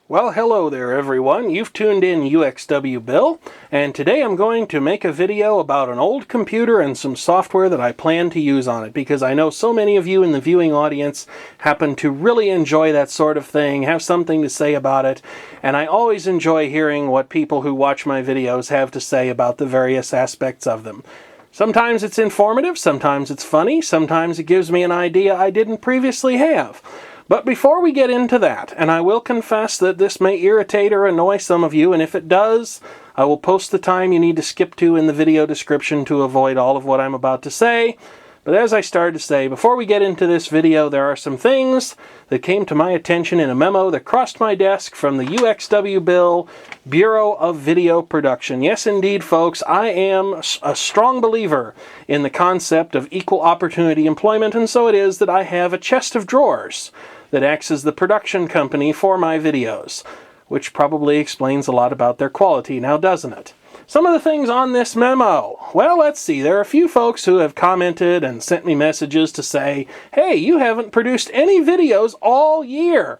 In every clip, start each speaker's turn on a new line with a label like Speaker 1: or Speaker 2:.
Speaker 1: Well, hello there everyone. You've tuned in uxwbill, and today I'm going to make a video about an old computer and some software that I plan to use on it, because I know so many of you in the viewing audience happen to really enjoy that sort of thing, have something to say about it, and I always enjoy hearing what people who watch my videos have to say about the various aspects of them. Sometimes it's informative, sometimes it's funny, sometimes it gives me an idea I didn't previously have. But before we get into that, and I will confess that this may irritate or annoy some of you, and if it does, I will post the time you need to skip to in the video description to avoid all of what I'm about to say. But as I started to say, before we get into this video, there are some things that came to my attention in a memo that crossed my desk from the uxwbill Bureau of Video Production. Yes, indeed, folks, I am a strong believer in the concept of equal opportunity employment, and so it is that I have a chest of drawers that acts as the production company for my videos, which probably explains a lot about their quality now, doesn't it? Some of the things on this memo. Well, let's see. There are a few folks who have commented and sent me messages to say, hey, you haven't produced any videos all year.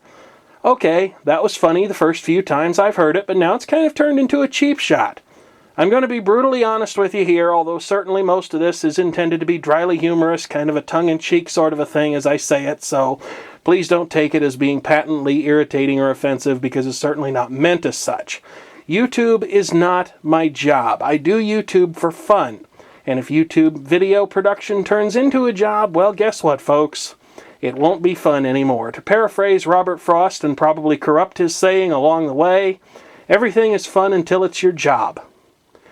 Speaker 1: Okay, that was funny the first few times I've heard it, but now it's kind of turned into a cheap shot. I'm going to be brutally honest with you here, although certainly most of this is intended to be dryly humorous, kind of a tongue-in-cheek sort of a thing as I say it, so please don't take it as being patently irritating or offensive, because it's certainly not meant as such. YouTube is not my job. I do YouTube for fun. And if YouTube video production turns into a job, well, guess what, folks? It won't be fun anymore. To paraphrase Robert Frost and probably corrupt his saying along the way, everything is fun until it's your job.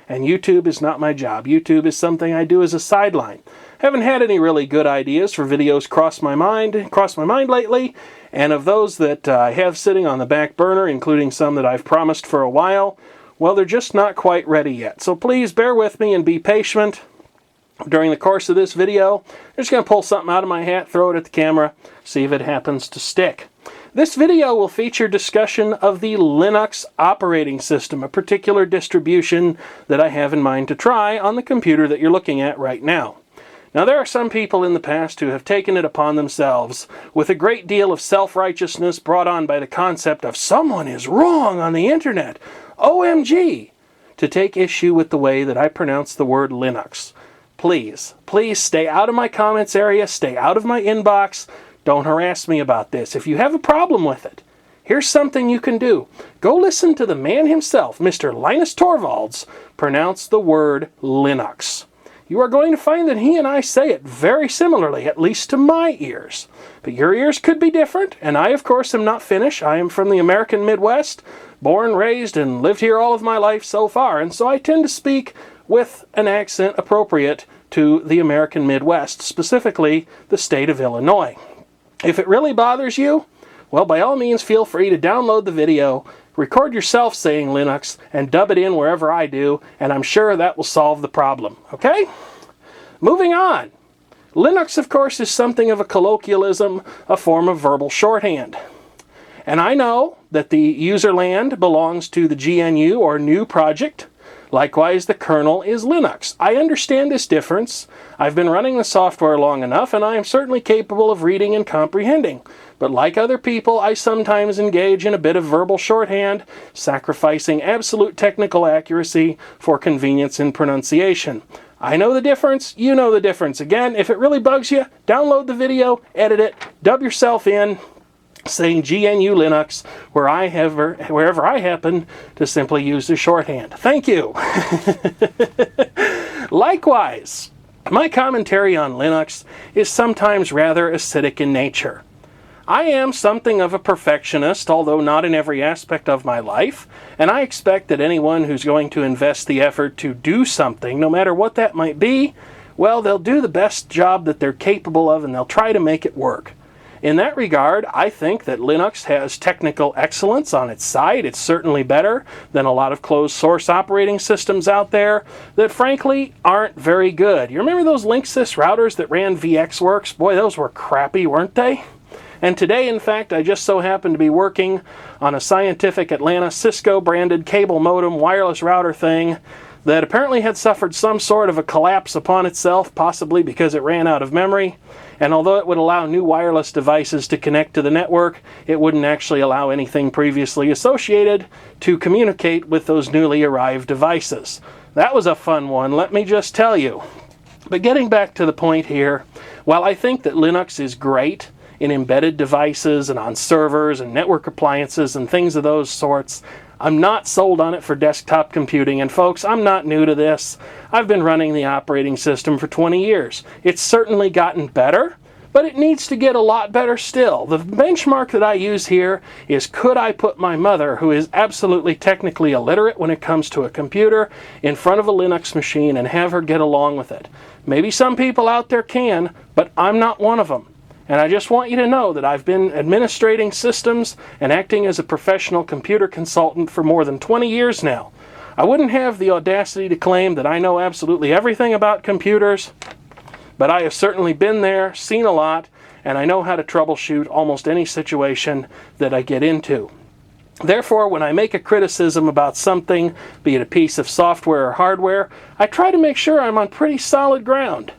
Speaker 1: And YouTube is not my job. YouTube is something I do as a sideline. Haven't had any really good ideas for videos cross my mind lately, and of those that I have sitting on the back burner, including some that I've promised for a while, well, they're just not quite ready yet. So please bear with me and be patient. During the course of this video, I'm just going to pull something out of my hat, throw it at the camera, see if it happens to stick. This video will feature discussion of the Linux operating system, a particular distribution that I have in mind to try on the computer that you're looking at right now. Now, there are some people in the past who have taken it upon themselves, with a great deal of self-righteousness brought on by the concept of someone is wrong on the internet, OMG, to take issue with the way that I pronounce the word Linux. Please, please stay out of my comments area, stay out of my inbox, don't harass me about this. If you have a problem with it, here's something you can do. Go listen to the man himself, Mr. Linus Torvalds, pronounce the word Linux. You are going to find that he and I say it very similarly, at least to my ears. But your ears could be different, and I, of course, am not Finnish. I am from the American Midwest, born, raised, and lived here all of my life so far, and so I tend to speak with an accent appropriate to the American Midwest, specifically the state of Illinois. If it really bothers you, well, by all means, feel free to download the video, record yourself saying Linux, and dub it in wherever I do, and I'm sure that will solve the problem, okay? Moving on. Linux, of course, is something of a colloquialism, a form of verbal shorthand. And I know that the userland belongs to the GNU or GNU project. Likewise, the kernel is Linux. I understand this difference. I've been running the software long enough, and I am certainly capable of reading and comprehending. But like other people, I sometimes engage in a bit of verbal shorthand, sacrificing absolute technical accuracy for convenience in pronunciation. I know the difference, you know the difference. Again, if it really bugs you, download the video, edit it, dub yourself in, saying GNU Linux wherever I happen to simply use the shorthand. Thank you. Likewise, my commentary on Linux is sometimes rather acidic in nature. I am something of a perfectionist, although not in every aspect of my life, and I expect that anyone who's going to invest the effort to do something, no matter what that might be, well, they'll do the best job that they're capable of, and they'll try to make it work. In that regard, I think that Linux has technical excellence on its side. It's certainly better than a lot of closed source operating systems out there that frankly aren't very good. You remember those Linksys routers that ran VxWorks? Boy, those were crappy, weren't they? And today, in fact, I just so happen to be working on a Scientific Atlanta Cisco branded cable modem wireless router thing that apparently had suffered some sort of a collapse upon itself, possibly because it ran out of memory. And although it would allow new wireless devices to connect to the network, it wouldn't actually allow anything previously associated to communicate with those newly arrived devices. That was a fun one, let me just tell you. But getting back to the point here, while I think that Linux is great in embedded devices and on servers and network appliances and things of those sorts, I'm not sold on it for desktop computing. And folks, I'm not new to this. I've been running the operating system for 20 years. It's certainly gotten better, but it needs to get a lot better still. The benchmark that I use here is, could I put my mother, who is absolutely technically illiterate when it comes to a computer, in front of a Linux machine and have her get along with it? Maybe some people out there can, but I'm not one of them. And I just want you to know that I've been administrating systems and acting as a professional computer consultant for more than 20 years now. I wouldn't have the audacity to claim that I know absolutely everything about computers, but I have certainly been there, seen a lot, and I know how to troubleshoot almost any situation that I get into. Therefore, when I make a criticism about something, be it a piece of software or hardware, I try to make sure I'm on pretty solid ground.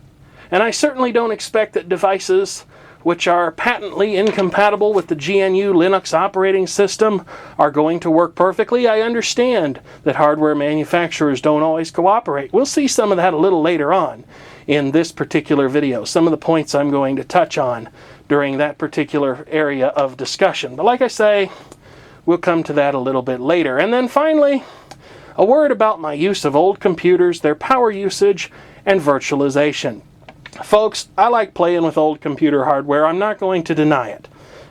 Speaker 1: And I certainly don't expect that devices which are patently incompatible with the GNU Linux operating system are going to work perfectly. I understand that hardware manufacturers don't always cooperate. We'll see some of that a little later on in this particular video, some of the points I'm going to touch on during that particular area of discussion. But like I say, we'll come to that a little bit later. And then finally, a word about my use of old computers, their power usage, and virtualization. Folks, I like playing with old computer hardware. I'm not going to deny it.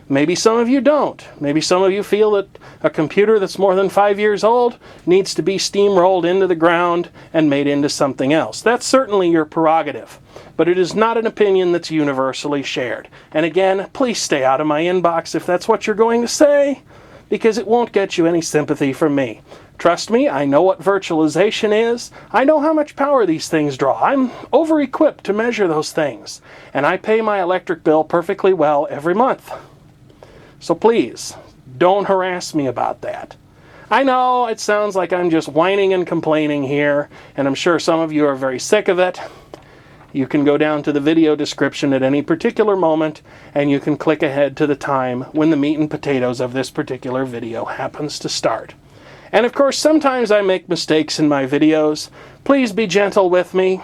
Speaker 1: Maybe some of you don't. Maybe some of you feel that a computer that's more than 5 years old needs to be steamrolled into the ground and made into something else. That's certainly your prerogative, but it is not an opinion that's universally shared. And again, please stay out of my inbox if that's what you're going to say, because it won't get you any sympathy from me. Trust me, I know what virtualization is. I know how much power these things draw. I'm over-equipped to measure those things. And I pay my electric bill perfectly well every month. So please, don't harass me about that. I know it sounds like I'm just whining and complaining here, and I'm sure some of you are very sick of it. You can go down to the video description at any particular moment, and you can click ahead to the time when the meat and potatoes of this particular video happens to start. And of course, sometimes I make mistakes in my videos. Please be gentle with me.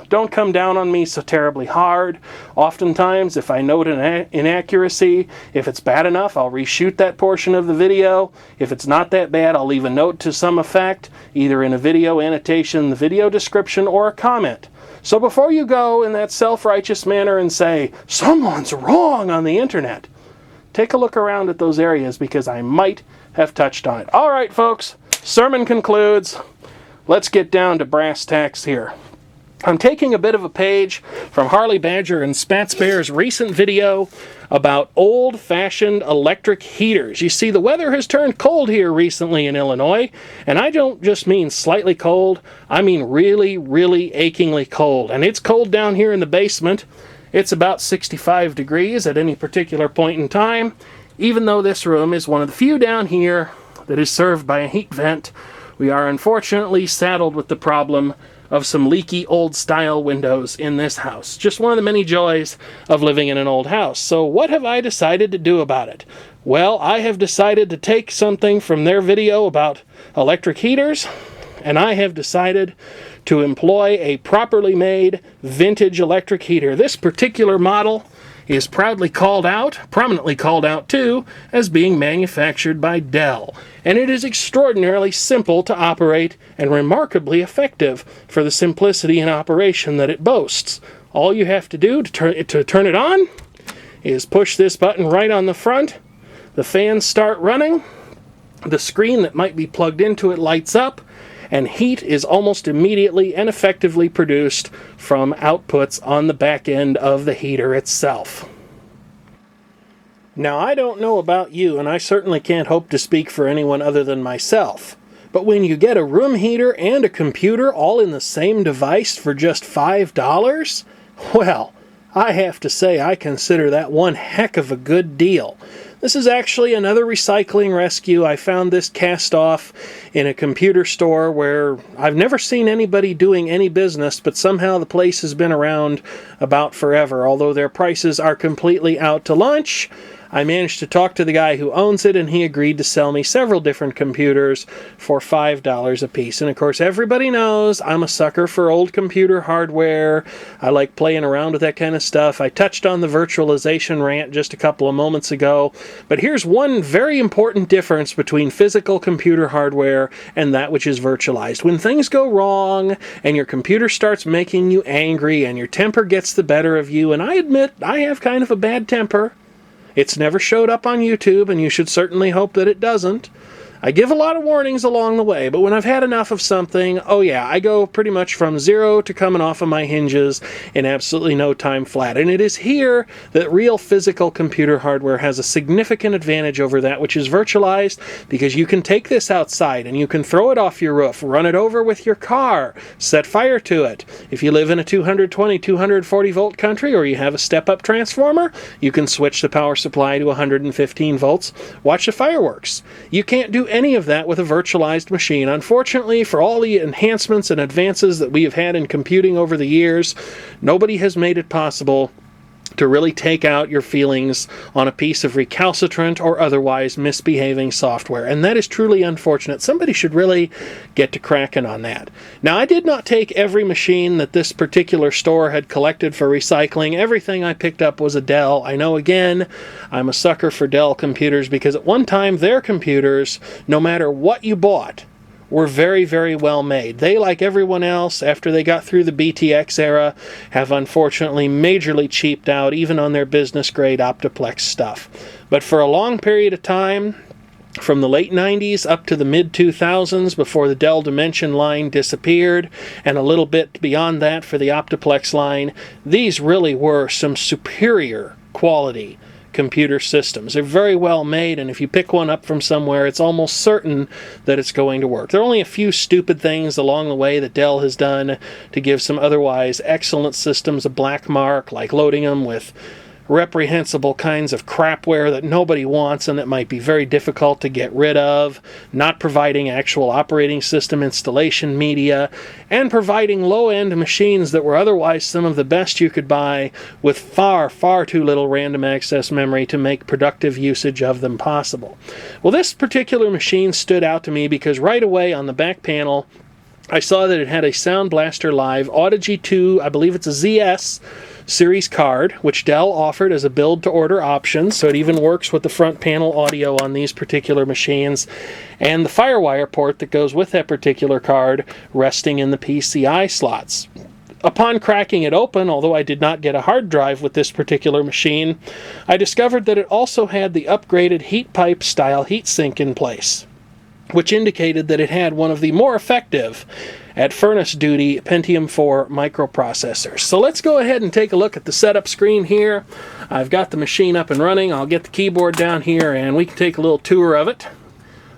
Speaker 1: Don't come down on me so terribly hard. Oftentimes, if I note an inaccuracy, if it's bad enough, I'll reshoot that portion of the video. If it's not that bad, I'll leave a note to some effect, either in a video annotation, the video description, or a comment. So before you go in that self-righteous manner and say, someone's wrong on the internet, take a look around at those areas, because I might have touched on it. All right, folks, sermon concludes. Let's get down to brass tacks here. I'm taking a bit of a page from Harley Badger and Spats Bear's recent video about old-fashioned electric heaters. You see, the weather has turned cold here recently in Illinois, and I don't just mean slightly cold, I mean really, really achingly cold. And it's cold down here in the basement. It's about 65 degrees at any particular point in time, even though this room is one of the few down here that is served by a heat vent. We are unfortunately saddled with the problem of some leaky old-style windows in this house. Just one of the many joys of living in an old house. So what have I decided to do about it? Well, I have decided to take something from their video about electric heaters, and I have decided to employ a properly made vintage electric heater. This particular model is prominently called out too, as being manufactured by Dell. And it is extraordinarily simple to operate and remarkably effective for the simplicity in operation that it boasts. All you have to do to turn it on is push this button right on the front. The fans start running. The screen that might be plugged into it lights up, and heat is almost immediately and effectively produced from outputs on the back end of the heater itself. Now, I don't know about you, and I certainly can't hope to speak for anyone other than myself, but when you get a room heater and a computer all in the same device for just $5, well, I have to say I consider that one heck of a good deal. This is actually another recycling rescue. I found this cast off in a computer store where I've never seen anybody doing any business, but somehow the place has been around about forever. Although their prices are completely out to lunch, I managed to talk to the guy who owns it, and he agreed to sell me several different computers for $5 a piece. And of course, everybody knows I'm a sucker for old computer hardware. I like playing around with that kind of stuff. I touched on the virtualization rant just a couple of moments ago, but here's one very important difference between physical computer hardware and that which is virtualized. When things go wrong and your computer starts making you angry and your temper gets the better of you, and I admit I have kind of a bad temper. It's never showed up on YouTube, and you should certainly hope that it doesn't. I give a lot of warnings along the way, but when I've had enough of something, oh yeah, I go pretty much from zero to coming off of my hinges in absolutely no time flat. And it is here that real physical computer hardware has a significant advantage over that which is virtualized, because you can take this outside and you can throw it off your roof, run it over with your car, set fire to it. If you live in a 220, 240 volt country, or you have a step-up transformer, you can switch the power supply to 115 volts, watch the fireworks. You can't do any of that with a virtualized machine. Unfortunately, for all the enhancements and advances that we have had in computing over the years, nobody has made it possible to really take out your feelings on a piece of recalcitrant or otherwise misbehaving software. And that is truly unfortunate. Somebody should really get to cracking on that. Now, I did not take every machine that this particular store had collected for recycling. Everything I picked up was a Dell. I know, again, I'm a sucker for Dell computers because at one time their computers, no matter what you bought, were very, very well made. They, like everyone else, after they got through the BTX era, have unfortunately majorly cheaped out, even on their business-grade Optiplex stuff. But for a long period of time, from the late 90s up to the mid-2000s, before the Dell Dimension line disappeared, and a little bit beyond that for the Optiplex line, these really were some superior quality computer systems. They're very well made, and if you pick one up from somewhere, it's almost certain that it's going to work. There are only a few stupid things along the way that Dell has done to give some otherwise excellent systems a black mark, like loading them with reprehensible kinds of crapware that nobody wants and that might be very difficult to get rid of, not providing actual operating system installation media, and providing low-end machines that were otherwise some of the best you could buy with far, far too little random access memory to make productive usage of them possible. Well, this particular machine stood out to me because right away on the back panel, I saw that it had a Sound Blaster Live Audigy 2, I believe it's a ZS, series card, which Dell offered as a build-to-order option, so it even works with the front panel audio on these particular machines, and the FireWire port that goes with that particular card resting in the PCI slots. Upon cracking it open, although I did not get a hard drive with this particular machine, I discovered that it also had the upgraded heat pipe style heatsink in place, which indicated that it had one of the more effective at furnace duty Pentium 4 microprocessors. So let's go ahead and take a look at the setup screen here. I've got the machine up and running. I'll get the keyboard down here and we can take a little tour of it,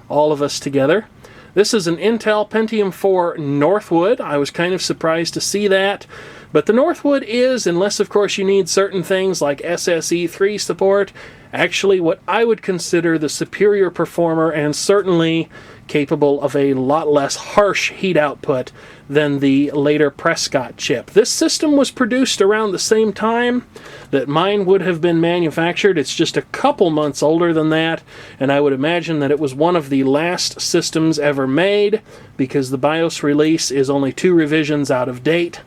Speaker 1: all of us together. This is an Intel Pentium 4 Northwood. I was kind of surprised to see that. But the Northwood is, unless of course you need certain things like SSE3 support, actually what I would consider the superior performer and certainly capable of a lot less harsh heat output than the later Prescott chip. This system was produced around the same time that mine would have been manufactured. It's just a couple months older than that, and I would imagine that it was one of the last systems ever made because the BIOS release is only 2 revisions out of date,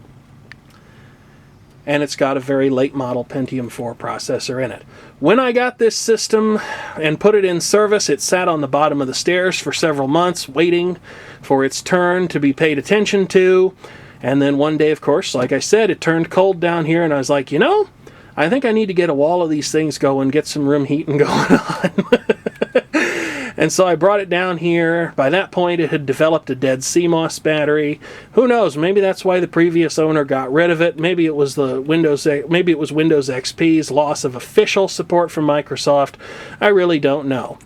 Speaker 1: and it's got a very late model Pentium 4 processor in it. When I got this system and put it in service, it sat on the bottom of the stairs for several months waiting for its turn to be paid attention to. And then one day, of course, like I said, it turned cold down here and I was like, you know, I think I need to get a wall of these things going, get some room heating going on. And so I brought it down here. By that point, it had developed a dead CMOS battery. Who knows? Maybe that's why the previous owner got rid of it. Maybe it was Windows XP's loss of official support from Microsoft. I really don't know.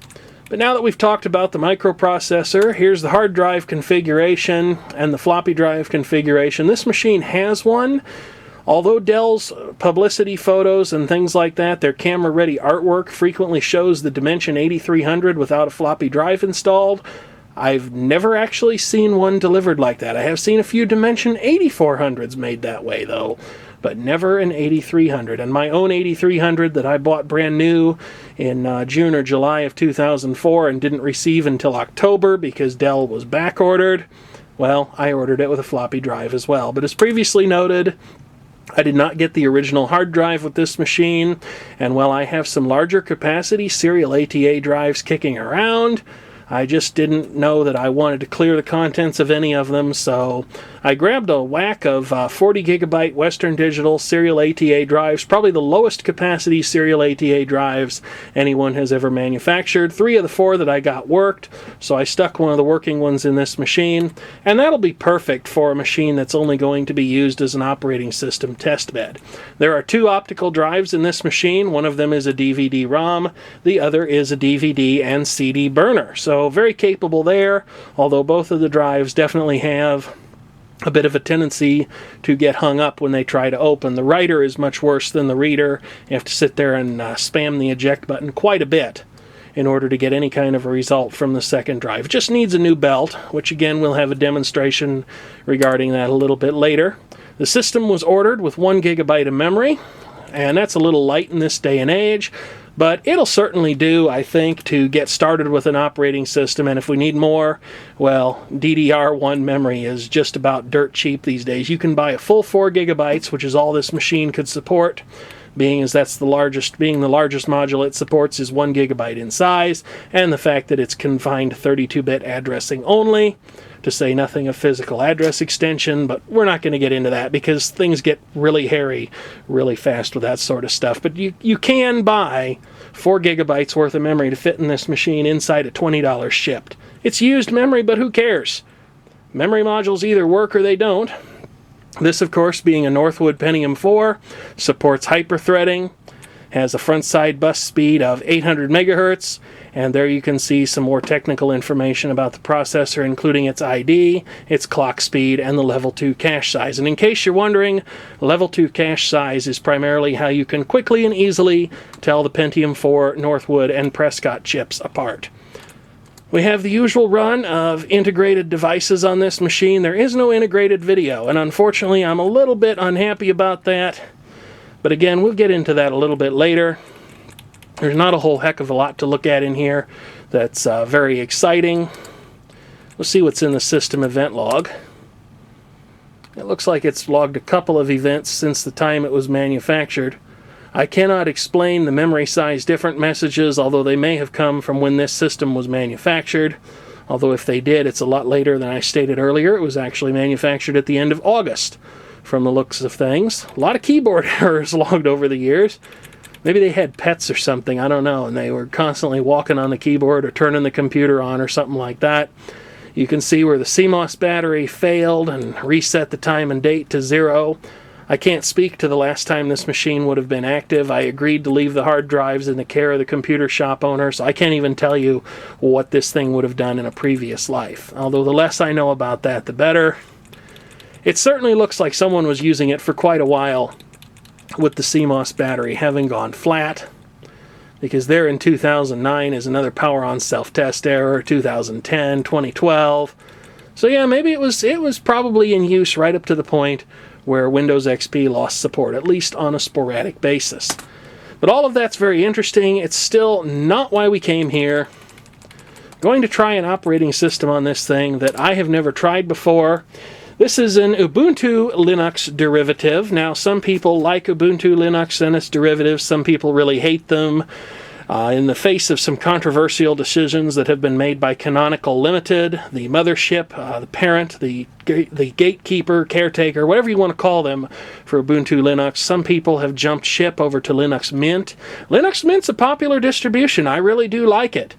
Speaker 1: But now that we've talked about the microprocessor, here's the hard drive configuration and the floppy drive configuration. This machine has one. Although Dell's publicity photos and things like that, their camera-ready artwork frequently shows the Dimension 8300 without a floppy drive installed, I've never actually seen one delivered like that. I have seen a few Dimension 8400s made that way, though, but never an 8300. And my own 8300 that I bought brand new in June or July of 2004 and didn't receive until October because Dell was back-ordered, well, I ordered it with a floppy drive as well. But as previously noted, I did not get the original hard drive with this machine, and while I have some larger capacity serial ATA drives kicking around, I just didn't know that I wanted to clear the contents of any of them, so I grabbed a whack of 40 gigabyte Western Digital serial ATA drives, probably the lowest capacity serial ATA drives anyone has ever manufactured. 3 of the 4 that I got worked, so I stuck one of the working ones in this machine, and that'll be perfect for a machine that's only going to be used as an operating system test bed. There are 2 optical drives in this machine. One of them is a DVD-ROM, the other is a DVD and CD burner, so very capable there, although both of the drives definitely have a bit of a tendency to get hung up when they try to open. The writer is much worse than the reader. You have to sit there and spam the eject button quite a bit in order to get any kind of a result from the second drive. It just needs a new belt, which again we'll have a demonstration regarding that a little bit later. The system was ordered with 1 gigabyte of memory, and that's a little light in this day and age, but it'll certainly do, I think, to get started with an operating system, and if we need more, well, DDR1 memory is just about dirt cheap these days. You can buy a full 4 gigabytes, which is all this machine could support, being the largest module it supports is 1 gigabyte in size, and the fact that it's confined to 32-bit addressing only, to say nothing of physical address extension, but we're not going to get into that because things get really hairy really fast with that sort of stuff. But you can buy 4 gigabytes worth of memory to fit in this machine inside at $20 shipped. It's used memory, but who cares? Memory modules either work or they don't. This, of course, being a Northwood Pentium 4, supports hyperthreading, has a front side bus speed of 800 megahertz, and there you can see some more technical information about the processor, including its ID, its clock speed, and the level 2 cache size. And in case you're wondering, level 2 cache size is primarily how you can quickly and easily tell the Pentium 4, Northwood, and Prescott chips apart. We have the usual run of integrated devices on this machine. There is no integrated video, and unfortunately I'm a little bit unhappy about that. But again, we'll get into that a little bit later. There's not a whole heck of a lot to look at in here that's very exciting. We'll see what's in the system event log. It looks like it's logged a couple of events since the time it was manufactured. I cannot explain the memory size different messages, although they may have come from when this system was manufactured. Although if they did, it's a lot later than I stated earlier. It was actually manufactured at the end of August, from the looks of things. A lot of keyboard errors logged over the years. Maybe they had pets or something, I don't know, and they were constantly walking on the keyboard or turning the computer on or something like that. You can see where the CMOS battery failed and reset the time and date to 0. I can't speak to the last time this machine would have been active. I agreed to leave the hard drives in the care of the computer shop owner, so I can't even tell you what this thing would have done in a previous life. Although the less I know about that, the better. It certainly looks like someone was using it for quite a while with the CMOS battery having gone flat, because there in 2009 is another power on self-test error, 2010, 2012. So yeah, maybe it was probably in use right up to the point where Windows XP lost support, at least on a sporadic basis. But all of that's very interesting. It's still not why we came here. I'm going to try an operating system on this thing that I have never tried before. This is an Ubuntu Linux derivative. Now, some people like Ubuntu Linux and its derivatives. Some people really hate them. In the face of some controversial decisions that have been made by Canonical Limited, the mothership, the parent, the gatekeeper, caretaker, whatever you want to call them for Ubuntu Linux, some people have jumped ship over to Linux Mint. Linux Mint's a popular distribution. I really do like it.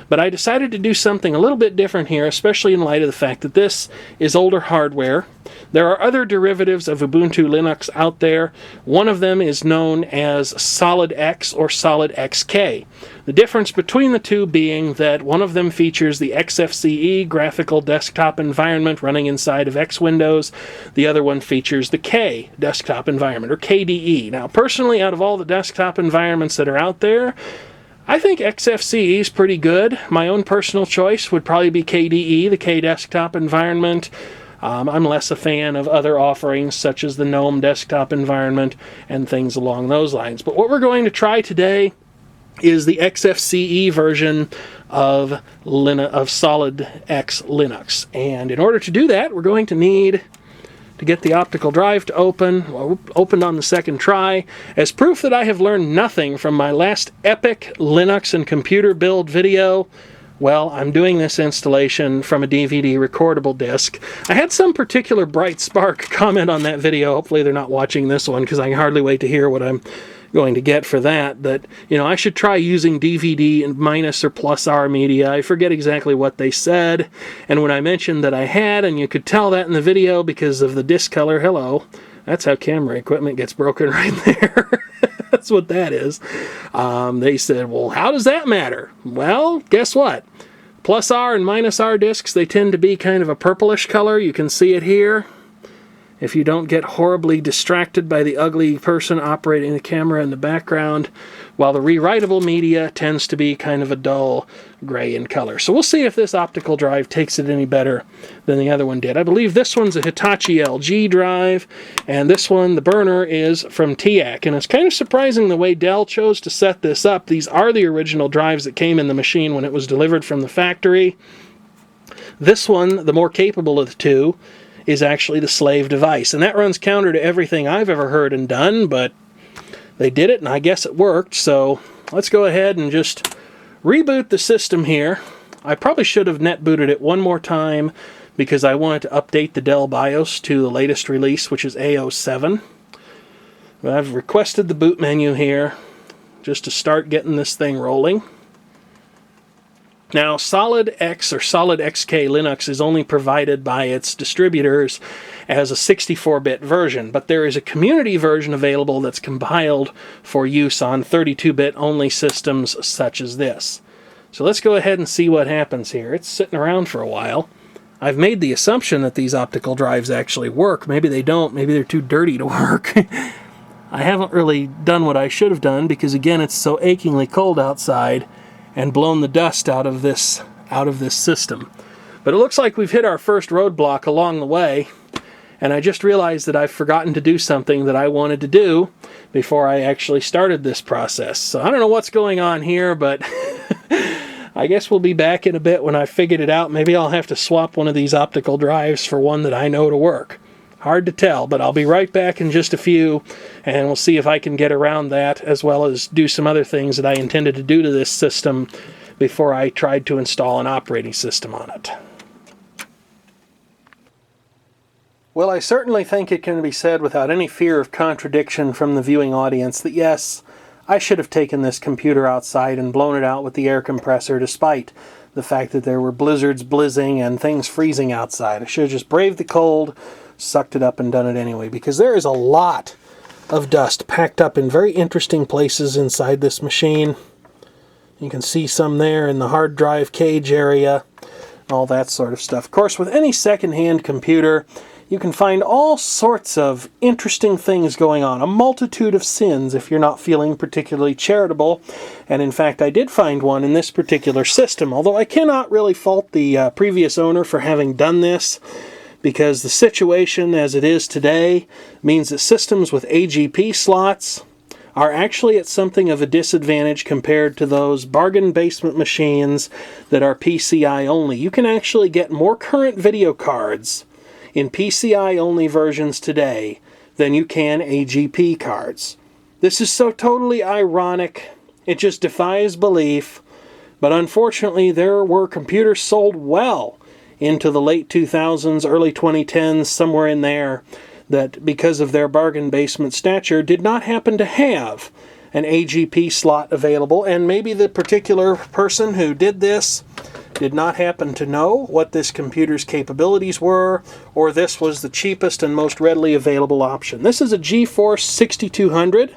Speaker 1: But I decided to do something a little bit different here, especially in light of the fact that this is older hardware. There are other derivatives of Ubuntu Linux out there. One of them is known as SolydX or SolydXK. The difference between the two being that one of them features the XFCE graphical desktop environment running inside of X Windows. The other one features the K desktop environment, or KDE. Now, personally, out of all the desktop environments that are out there, I think XFCE is pretty good. My own personal choice would probably be KDE, the K desktop environment. I'm less a fan of other offerings such as the GNOME desktop environment and things along those lines. But what we're going to try today is the XFCE version of SolydX Linux. And in order to do that, we're going to need to get the optical drive to open. Opened on the second try. As proof that I have learned nothing from my last epic Linux and computer build video, well, I'm doing this installation from a DVD recordable disc. I had some particular bright spark comment on that video. Hopefully they're not watching this one because I can hardly wait to hear what I'm going to get for that. That, I should try using DVD and minus or plus R media. I forget exactly what they said. And when I mentioned that I had, and you could tell that in the video because of the disc color, hello, that's how camera equipment gets broken right there. That's what that is. They said, well, how does that matter? Well, guess what? Plus R and minus R discs, they tend to be kind of a purplish color. You can see it here. If you don't get horribly distracted by the ugly person operating the camera in the background, while the rewritable media tends to be kind of a dull gray in color. So we'll see if this optical drive takes it any better than the other one did. I believe this one's a Hitachi LG drive, and this one, the burner, is from TIAC. And it's kind of surprising the way Dell chose to set this up. These are the original drives that came in the machine when it was delivered from the factory. This one, the more capable of the two, is actually the slave device. And that runs counter to everything I've ever heard and done, but they did it, and I guess it worked. So let's go ahead and just reboot the system here. I probably should have net booted it one more time because I wanted to update the Dell BIOS to the latest release, which is A07. I've requested the boot menu here just to start getting this thing rolling. Now, SolydX or SolydXK Linux is only provided by its distributors as a 64-bit version, but there is a community version available that's compiled for use on 32-bit only systems such as this. So let's go ahead and see what happens here. It's sitting around for a while. I've made the assumption that these optical drives actually work. Maybe they don't. Maybe they're too dirty to work. I haven't really done what I should have done because, again, it's so achingly cold outside and blown the dust out of this system. But it looks like we've hit our first roadblock along the way, and I just realized that I've forgotten to do something that I wanted to do before I actually started this process. So I don't know what's going on here, but I guess we'll be back in a bit when I figured it out. Maybe I'll have to swap one of these optical drives for one that I know to work. Hard to tell, but I'll be right back in just a few, and we'll see if I can get around that, as well as do some other things that I intended to do to this system before I tried to install an operating system on it. Well, I certainly think it can be said without any fear of contradiction from the viewing audience that yes, I should have taken this computer outside and blown it out with the air compressor despite the fact that there were blizzards blizzing and things freezing outside. I should have just braved the cold, sucked it up, and done it anyway, because there is a lot of dust packed up in very interesting places inside this machine. You can see some there in the hard drive cage area, all that sort of stuff. Of course, with any second-hand computer, you can find all sorts of interesting things going on, a multitude of sins if you're not feeling particularly charitable. And in fact, I did find one in this particular system, although I cannot really fault the previous owner for having done this, because the situation as it is today means that systems with AGP slots are actually at something of a disadvantage compared to those bargain basement machines that are PCI only. You can actually get more current video cards in PCI only versions today than you can AGP cards. This is so totally ironic, it just defies belief, but unfortunately there were computers sold well into the late 2000s, early 2010s, somewhere in there, that because of their bargain basement stature did not happen to have an AGP slot available, and maybe the particular person who did this did not happen to know what this computer's capabilities were, or this was the cheapest and most readily available option. This is a GeForce 6200,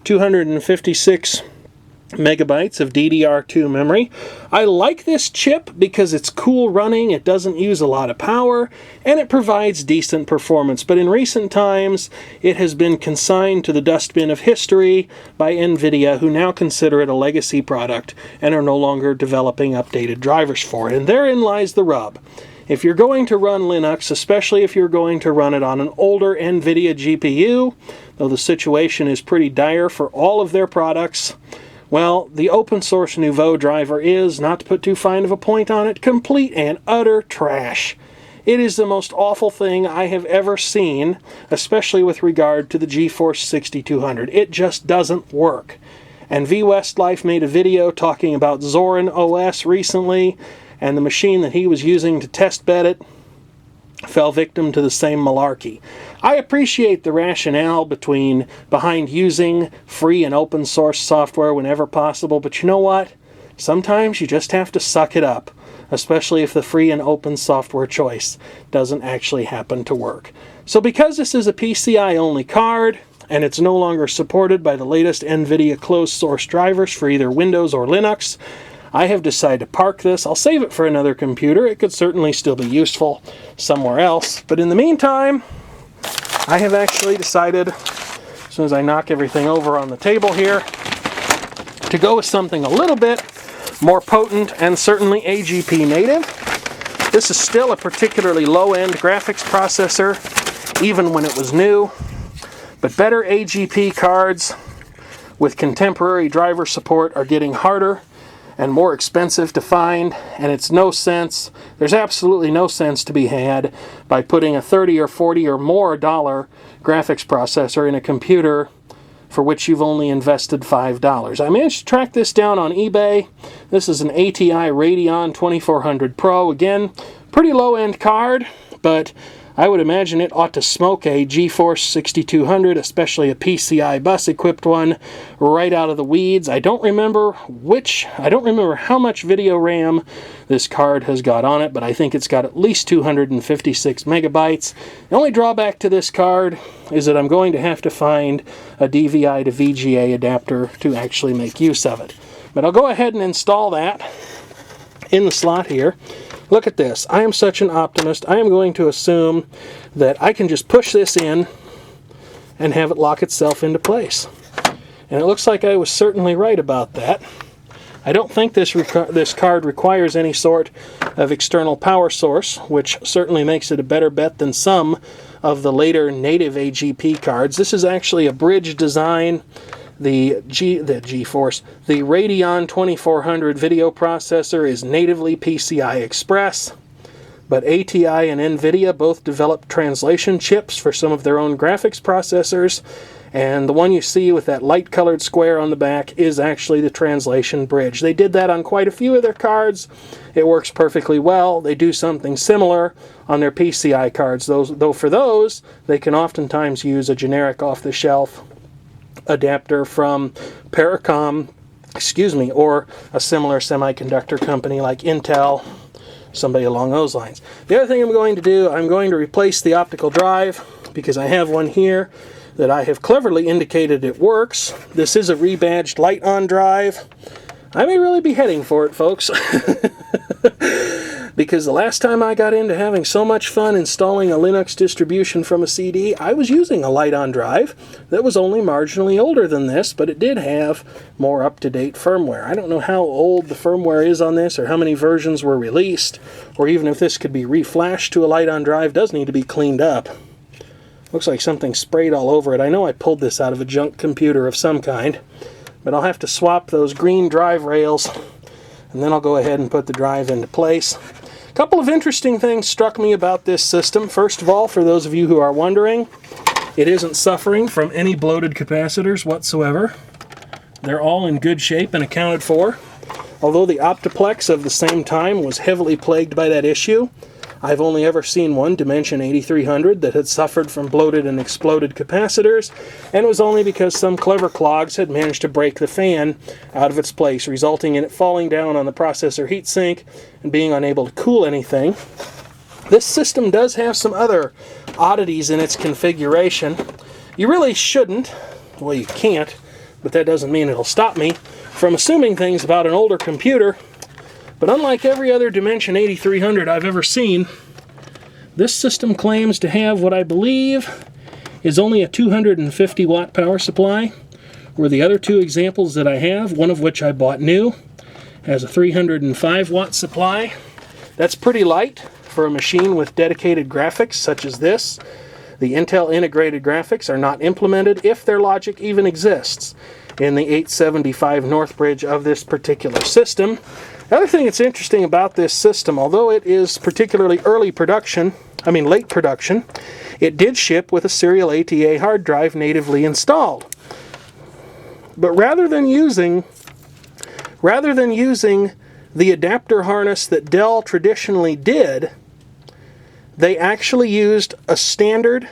Speaker 1: 256 megabytes of DDR2 memory. I like this chip because it's cool running, it doesn't use a lot of power, and it provides decent performance. But in recent times, it has been consigned to the dustbin of history by NVIDIA, who now consider it a legacy product and are no longer developing updated drivers for it. And therein lies the rub. If you're going to run Linux, especially if you're going to run it on an older NVIDIA GPU, though the situation is pretty dire for all of their products, well, the open source Nouveau driver is, not to put too fine of a point on it, complete and utter trash. It is the most awful thing I have ever seen, especially with regard to the GeForce 6200. It just doesn't work. And V Westlife made a video talking about Zorin OS recently, and the machine that he was using to test bed it fell victim to the same malarkey. I appreciate the rationale behind using free and open source software whenever possible, but you know what? Sometimes you just have to suck it up, especially if the free and open software choice doesn't actually happen to work. So because this is a PCI only card, and it's no longer supported by the latest NVIDIA closed source drivers for either Windows or Linux, I have decided to park this. I'll save it for another computer. It could certainly still be useful somewhere else. But in the meantime, I have actually decided, as soon as I knock everything over on the table here, to go with something a little bit more potent and certainly AGP native. This is still a particularly low-end graphics processor, even when it was new. But better AGP cards with contemporary driver support are getting harder and more expensive to find, and there's absolutely no sense to be had by putting a $30 or $40 or more graphics processor in a computer for which you've only invested $5. I managed to track this down on eBay. This is an ATI Radeon 2400 Pro. Again, pretty low-end card, but I would imagine it ought to smoke a GeForce 6200, especially a PCI bus-equipped one, right out of the weeds. I don't remember how much video RAM this card has got on it, but I think it's got at least 256 megabytes. The only drawback to this card is that I'm going to have to find a DVI to VGA adapter to actually make use of it. But I'll go ahead and install that in the slot here. Look at this. I am such an optimist. I am going to assume that I can just push this in and have it lock itself into place. And it looks like I was certainly right about that. I don't think this card requires any sort of external power source, which certainly makes it a better bet than some of the later native AGP cards. This is actually a bridge design. The Radeon 2400 video processor is natively PCI Express, but ATI and NVIDIA both developed translation chips for some of their own graphics processors, and the one you see with that light-colored square on the back is actually the translation bridge. They did that on quite a few of their cards. It works perfectly well. They do something similar on their PCI cards, though for those, they can oftentimes use a generic off-the-shelf adapter from Paracom, or a similar semiconductor company like Intel, somebody along those lines. The other thing I'm going to do, I'm going to replace the optical drive because I have one here that I have cleverly indicated it works. This is a rebadged light-on drive. I may really be heading for it, folks. Because the last time I got into having so much fun installing a Linux distribution from a CD, I was using a light-on drive that was only marginally older than this, but it did have more up-to-date firmware. I don't know how old the firmware is on this, or how many versions were released, or even if this could be reflashed to a light-on drive. It does need to be cleaned up. Looks like something sprayed all over it. I know I pulled this out of a junk computer of some kind, but I'll have to swap those green drive rails, and then I'll go ahead and put the drive into place. A couple of interesting things struck me about this system. First of all, for those of you who are wondering, it isn't suffering from any bloated capacitors whatsoever. They're all in good shape and accounted for. Although the Optiplex of the same time was heavily plagued by that issue, I've only ever seen one Dimension 8300 that had suffered from bloated and exploded capacitors, and it was only because some clever clogs had managed to break the fan out of its place, resulting in it falling down on the processor heatsink and being unable to cool anything. This system does have some other oddities in its configuration. You really shouldn't, well, you can't, but that doesn't mean it'll stop me from assuming things about an older computer. But unlike every other Dimension 8300 I've ever seen, this system claims to have what I believe is only a 250 watt power supply, where the other two examples that I have, one of which I bought new, has a 305 watt supply. That's pretty light for a machine with dedicated graphics such as this. The Intel integrated graphics are not implemented, if their logic even exists, in the 875 Northbridge of this particular system. The other thing that's interesting about this system, although it is particularly late production, it did ship with a serial ATA hard drive natively installed. But rather than using the adapter harness that Dell traditionally did, they actually used a standard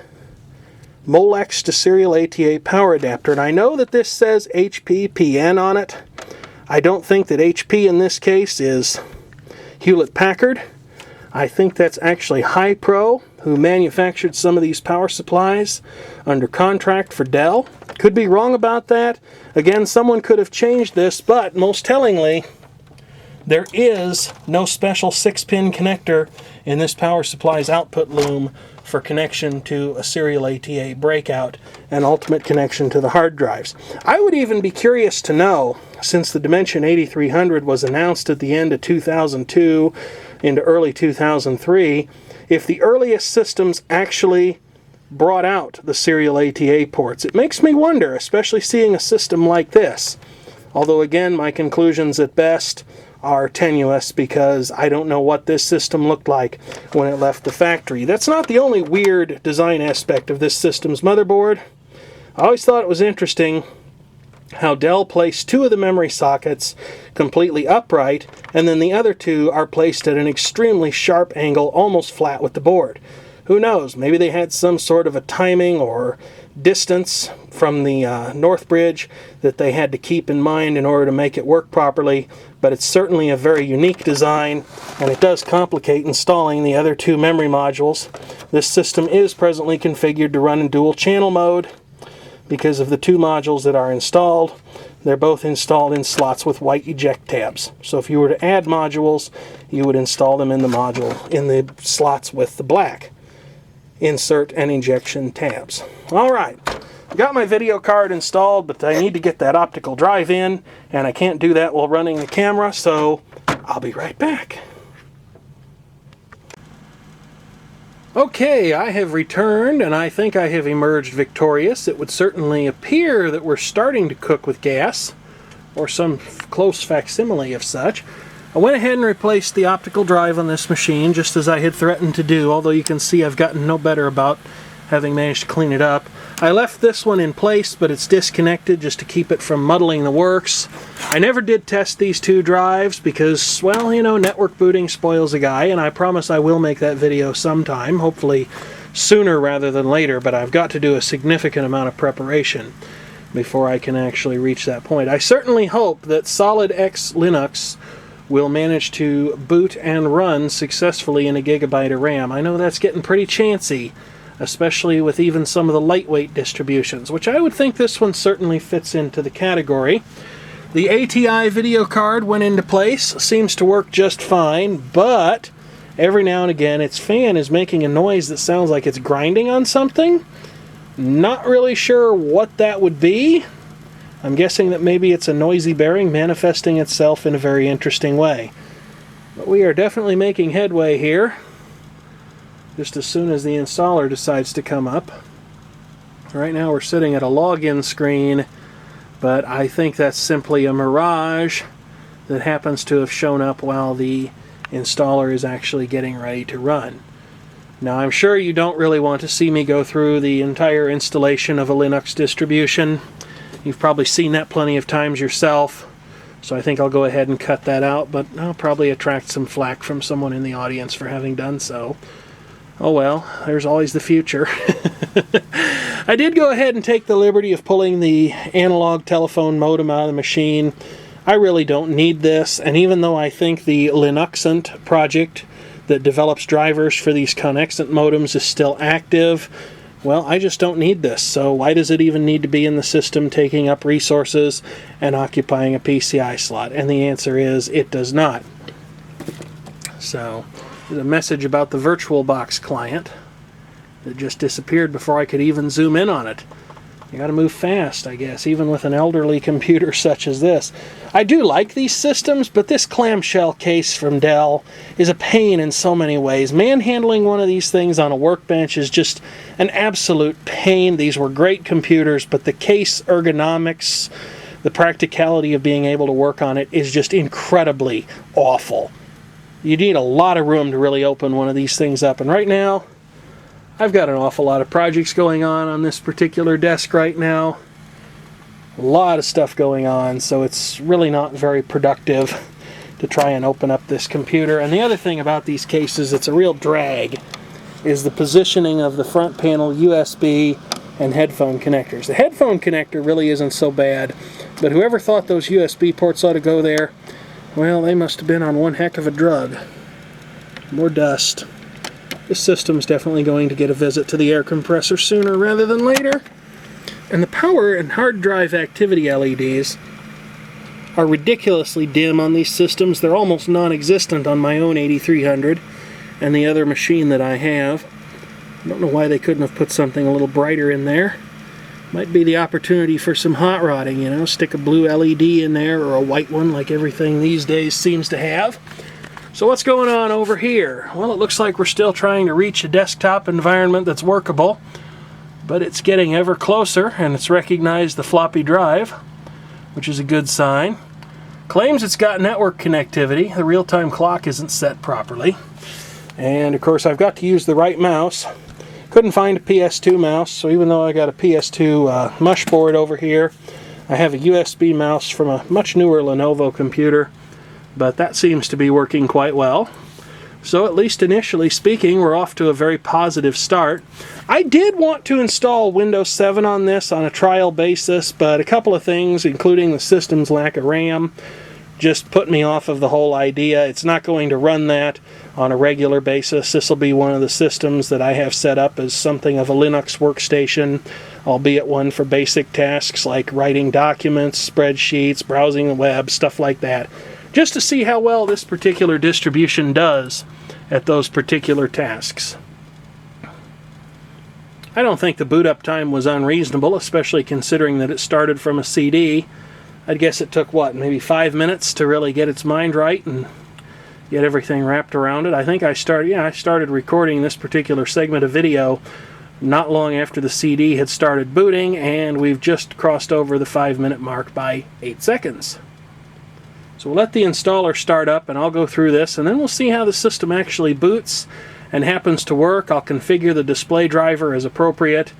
Speaker 1: Molex to serial ATA power adapter. And I know that this says HP PN on it. I don't think that HP in this case is Hewlett-Packard. I think that's actually Hi-Pro, who manufactured some of these power supplies under contract for Dell. Could be wrong about that. Again, someone could have changed this, but most tellingly, there is no special 6-pin connector in this power supply's output loom for connection to a serial ATA breakout and ultimate connection to the hard drives. I would even be curious to know, since the Dimension 8300 was announced at the end of 2002 into early 2003, if the earliest systems actually brought out the serial ATA ports. It makes me wonder, especially seeing a system like this. Although again, my conclusions at best are tenuous because I don't know what this system looked like when it left the factory. That's not the only weird design aspect of this system's motherboard. I always thought it was interesting how Dell placed two of the memory sockets completely upright, and then the other two are placed at an extremely sharp angle, almost flat with the board. Who knows, maybe they had some sort of a timing or distance from the Northbridge that they had to keep in mind in order to make it work properly, but it's certainly a very unique design, and it does complicate installing the other two memory modules. This system is presently configured to run in dual channel mode because of the two modules that are installed. They're both installed in slots with white eject tabs. So if you were to add modules, you would install them in the slots with the black insert and injection tabs. Alright, I got my video card installed, but I need to get that optical drive in, and I can't do that while running the camera, so I'll be right back. Okay, I have returned, and I think I have emerged victorious. It would certainly appear that we're starting to cook with gas, or some close facsimile of such. I went ahead and replaced the optical drive on this machine, just as I had threatened to do, although you can see I've gotten no better about having managed to clean it up. I left this one in place, but it's disconnected just to keep it from muddling the works. I never did test these two drives because, well, you know, network booting spoils a guy, and I promise I will make that video sometime, hopefully sooner rather than later, but I've got to do a significant amount of preparation before I can actually reach that point. I certainly hope that SolydX Linux will manage to boot and run successfully in a gigabyte of RAM. I know that's getting pretty chancy, especially with even some of the lightweight distributions, which I would think this one certainly fits into the category. The ATI video card went into place, seems to work just fine, but every now and again its fan is making a noise that sounds like it's grinding on something. Not really sure what that would be. I'm guessing that maybe it's a noisy bearing manifesting itself in a very interesting way. But we are definitely making headway here, just as soon as the installer decides to come up. Right now we're sitting at a login screen, but I think that's simply a mirage that happens to have shown up while the installer is actually getting ready to run. Now I'm sure you don't really want to see me go through the entire installation of a Linux distribution. You've probably seen that plenty of times yourself, So I think I'll go ahead and cut that out, but I'll probably attract some flack from someone in the audience for having done so. Oh well, there's always the future. I did go ahead and take the liberty of pulling the analog telephone modem out of the machine. I really don't need this, and even though I think the Linuxant project that develops drivers for these Connexant modems is still active, well, I just don't need this. So why does it even need to be in the system, taking up resources and occupying a PCI slot? And the answer is it does not. So there's a message about the VirtualBox client that just disappeared before I could even zoom in on it. You gotta move fast, I guess, even with an elderly computer such as this. I do like these systems, but this clamshell case from Dell is a pain in so many ways. Manhandling one of these things on a workbench is just an absolute pain. These were great computers, but the case ergonomics, the practicality of being able to work on it is just incredibly awful. You need a lot of room to really open one of these things up, and right now, I've got an awful lot of projects going on this particular desk right now. A lot of stuff going on, so it's really not very productive to try and open up this computer. And the other thing about these cases that's a real drag is the positioning of the front panel USB and headphone connectors. The headphone connector really isn't so bad, but whoever thought those USB ports ought to go there, well, they must have been on one heck of a drug. More dust. This system's definitely going to get a visit to the air compressor sooner rather than later. And the power and hard drive activity LEDs are ridiculously dim on these systems. They're almost non-existent on my own 8300 and the other machine that I have. I don't know why they couldn't have put something a little brighter in there. Might be the opportunity for some hot rodding, you know, stick a blue LED in there or a white one like everything these days seems to have. So what's going on over here? Well, it looks like we're still trying to reach a desktop environment that's workable, but it's getting ever closer, and it's recognized the floppy drive, which is a good sign. Claims it's got network connectivity. The real-time clock isn't set properly. And of course I've got to use the right mouse. Couldn't find a PS2 mouse, so even though I got a PS2 mush board over here, I have a USB mouse from a much newer Lenovo computer. But that seems to be working quite well. So at least initially speaking, we're off to a very positive start. I did want to install Windows 7 on this on a trial basis, but a couple of things, including the system's lack of RAM, just put me off of the whole idea. It's not going to run that on a regular basis. This will be one of the systems that I have set up as something of a Linux workstation, albeit one for basic tasks like writing documents, spreadsheets, browsing the web, stuff like that. Just to see how well this particular distribution does at those particular tasks. I don't think the boot up time was unreasonable, especially considering that it started from a CD. I'd guess it took, what, maybe 5 minutes to really get its mind right and get everything wrapped around it. I think I started recording this particular segment of video not long after the CD had started booting, and we've just crossed over the 5-minute mark by 8 seconds. So we'll let the installer start up, and I'll go through this, and then we'll see how the system actually boots and happens to work. I'll configure the display driver as appropriate,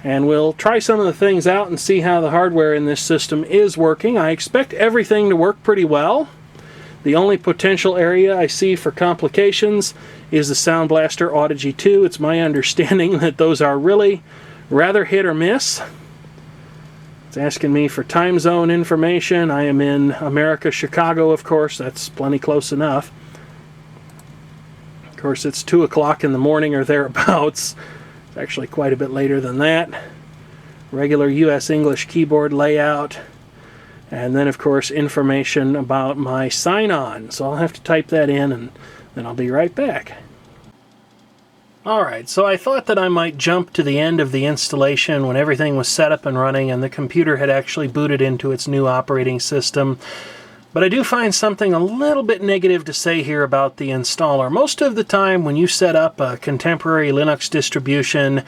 Speaker 1: and we'll try some of the things out and see how the hardware in this system is working. I expect everything to work pretty well. The only potential area I see for complications is the Sound Blaster Audigy 2. It's my understanding that those are really rather hit or miss. It's asking me for time zone information. I am in America, Chicago, of course. That's plenty close enough. Of course, it's 2 o'clock in the morning or thereabouts. It's actually quite a bit later than that. Regular US English keyboard layout. And then, of course, information about my sign-on. So I'll have to type that in, and then I'll be right back. Alright, so I thought that I might jump to the end of the installation when everything was set up and running and the computer had actually booted into its new operating system. But I do find something a little bit negative to say here about the installer. Most of the time when you set up a contemporary Linux distribution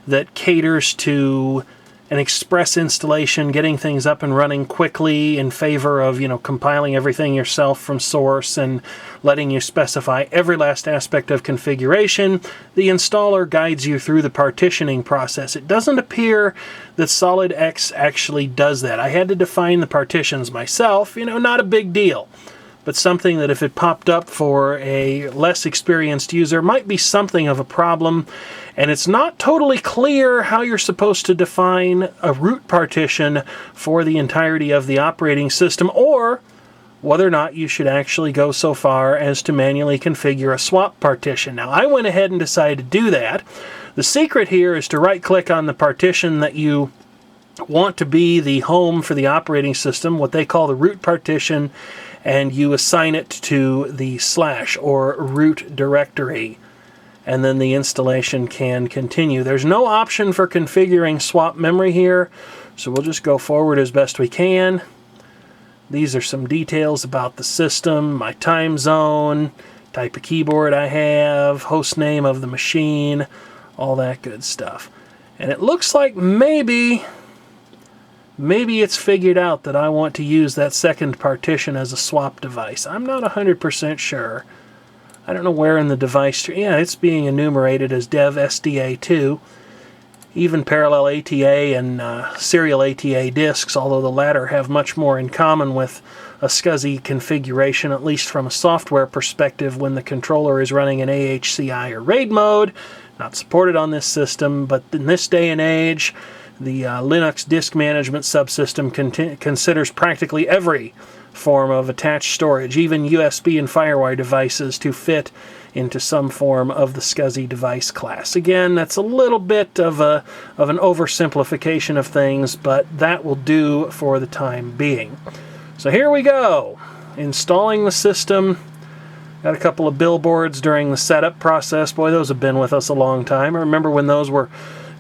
Speaker 1: that caters to an express installation, getting things up and running quickly in favor of, compiling everything yourself from source and letting you specify every last aspect of configuration, the installer guides you through the partitioning process. It doesn't appear that SolydX actually does that. I had to define the partitions myself, not a big deal, but something that if it popped up for a less experienced user might be something of a problem. And it's not totally clear how you're supposed to define a root partition for the entirety of the operating system, or whether or not you should actually go so far as to manually configure a swap partition. Now, I went ahead and decided to do that. The secret here is to right-click on the partition that you want to be the home for the operating system, what they call the root partition, and you assign it to the / or root directory. And then the installation can continue. There's no option for configuring swap memory here, so we'll just go forward as best we can. These are some details about the system, my time zone, type of keyboard I have, host name of the machine, all that good stuff. And it looks like maybe it's figured out that I want to use that second partition as a swap device. I'm not 100% sure. I don't know where in the device tree. Yeah, it's being enumerated as dev SDA2. Even parallel ATA and serial ATA disks, although the latter have much more in common with a SCSI configuration, at least from a software perspective, when the controller is running in AHCI or RAID mode. Not supported on this system, but in this day and age, the Linux disk management subsystem considers practically every form of attached storage, even USB and FireWire devices, to fit into some form of the SCSI device class. Again, that's a little bit of an oversimplification of things, but that will do for the time being. So here we go, installing the system. Got a couple of billboards during the setup process. Boy, those have been with us a long time. I remember when those were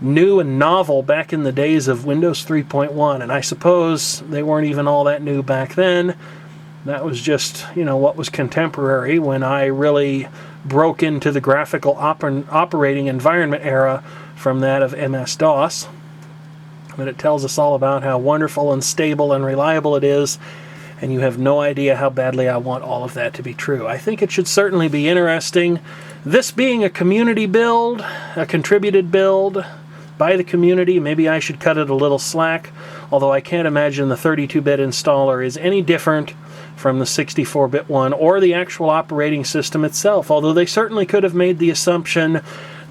Speaker 1: new and novel back in the days of Windows 3.1, and I suppose they weren't even all that new back then. That was just, what was contemporary when I really broke into the graphical operating environment era from that of MS-DOS. But it tells us all about how wonderful and stable and reliable it is, and you have no idea how badly I want all of that to be true. I think it should certainly be interesting. This being a community build, a contributed build by the community, maybe I should cut it a little slack, although I can't imagine the 32-bit installer is any different from the 64-bit one or the actual operating system itself, although they certainly could have made the assumption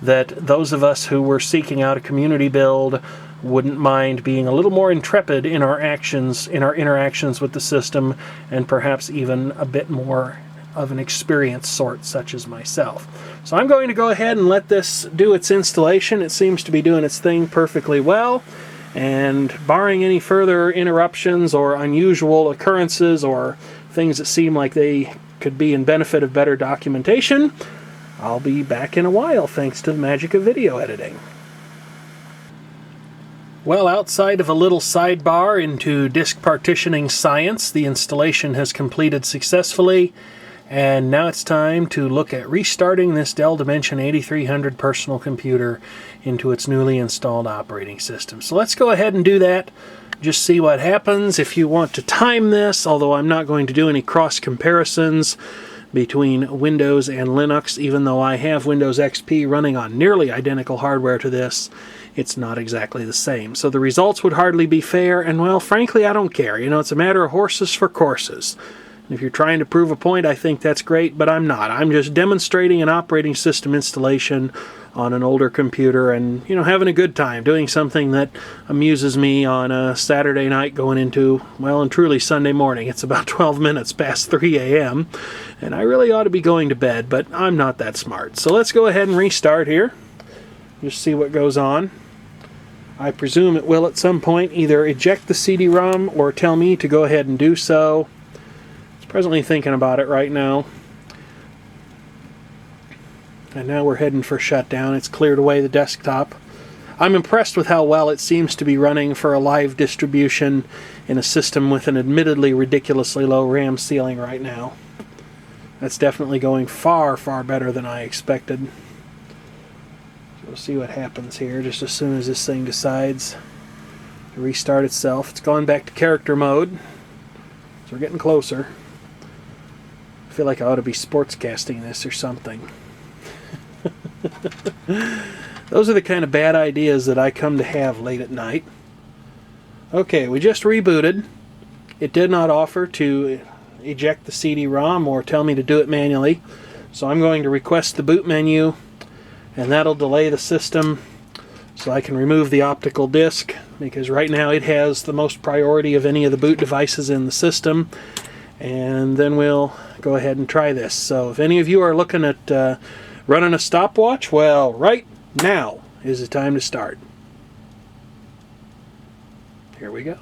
Speaker 1: that those of us who were seeking out a community build wouldn't mind being a little more intrepid in our interactions with the system, and perhaps even a bit more of an experienced sort, such as myself. So I'm going to go ahead and let this do its installation. It seems to be doing its thing perfectly well, and barring any further interruptions or unusual occurrences or things that seem like they could be in benefit of better documentation, I'll be back in a while, thanks to the magic of video editing. Well, outside of a little sidebar into disk partitioning science, the installation has completed successfully, and now it's time to look at restarting this Dell Dimension 8300 personal computer into its newly installed operating system. So let's go ahead and do that. Just see what happens. If you want to time this, although I'm not going to do any cross comparisons between Windows and Linux, even though I have Windows XP running on nearly identical hardware to this, it's not exactly the same. So the results would hardly be fair, and well, frankly, I don't care. It's a matter of horses for courses. If you're trying to prove a point, I think that's great, but I'm not. I'm just demonstrating an operating system installation on an older computer and, having a good time, doing something that amuses me on a Saturday night going into, well, and truly Sunday morning. It's about 12 minutes past 3 a.m., and I really ought to be going to bed, but I'm not that smart. So let's go ahead and restart here. Just see what goes on. I presume it will at some point either eject the CD-ROM or tell me to go ahead and do so. Presently thinking about it right now. And now we're heading for shutdown. It's cleared away the desktop. I'm impressed with how well it seems to be running for a live distribution in a system with an admittedly ridiculously low RAM ceiling right now. That's definitely going far, far better than I expected. So we'll see what happens here just as soon as this thing decides restart itself. It's gone back to character mode, so we're getting closer. I feel like I ought to be sportscasting this or something. Those are the kind of bad ideas that I come to have late at night. Okay, we just rebooted. It did not offer to eject the CD-ROM or tell me to do it manually, so I'm going to request the boot menu, and that'll delay the system so I can remove the optical disc, because right now it has the most priority of any of the boot devices in the system. And then we'll go ahead and try this. So if any of you are looking at running a stopwatch, well, right now is the time to start. Here we go.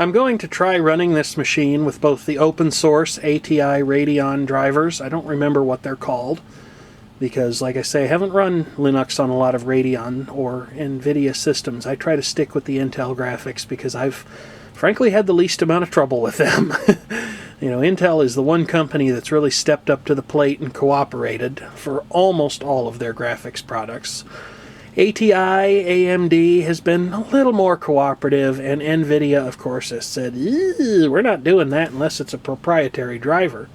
Speaker 1: I'm going to try running this machine with both the open source ATI Radeon drivers. I don't remember what they're called because, like I say, I haven't run Linux on a lot of Radeon or NVIDIA systems. I try to stick with the Intel graphics because I've frankly had the least amount of trouble with them. You know, Intel is the one company that's really stepped up to the plate and cooperated for almost all of their graphics products. ATI, AMD has been a little more cooperative, and NVIDIA, of course, has said, we're not doing that unless it's a proprietary driver.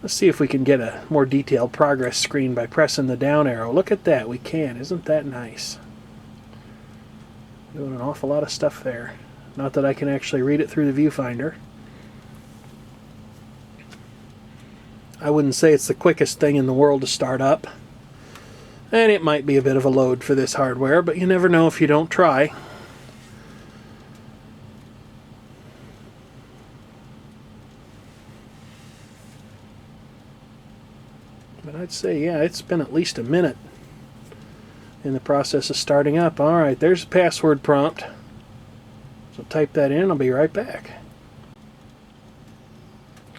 Speaker 1: Let's see if we can get a more detailed progress screen by pressing the down arrow. Look at that, we can. Isn't that nice? Doing an awful lot of stuff there. Not that I can actually read it through the viewfinder. I wouldn't say it's the quickest thing in the world to start up. And it might be a bit of a load for this hardware, but you never know if you don't try. But I'd say, yeah, it's been at least a minute in the process of starting up. Alright, there's the password prompt. So type that in, I'll be right back.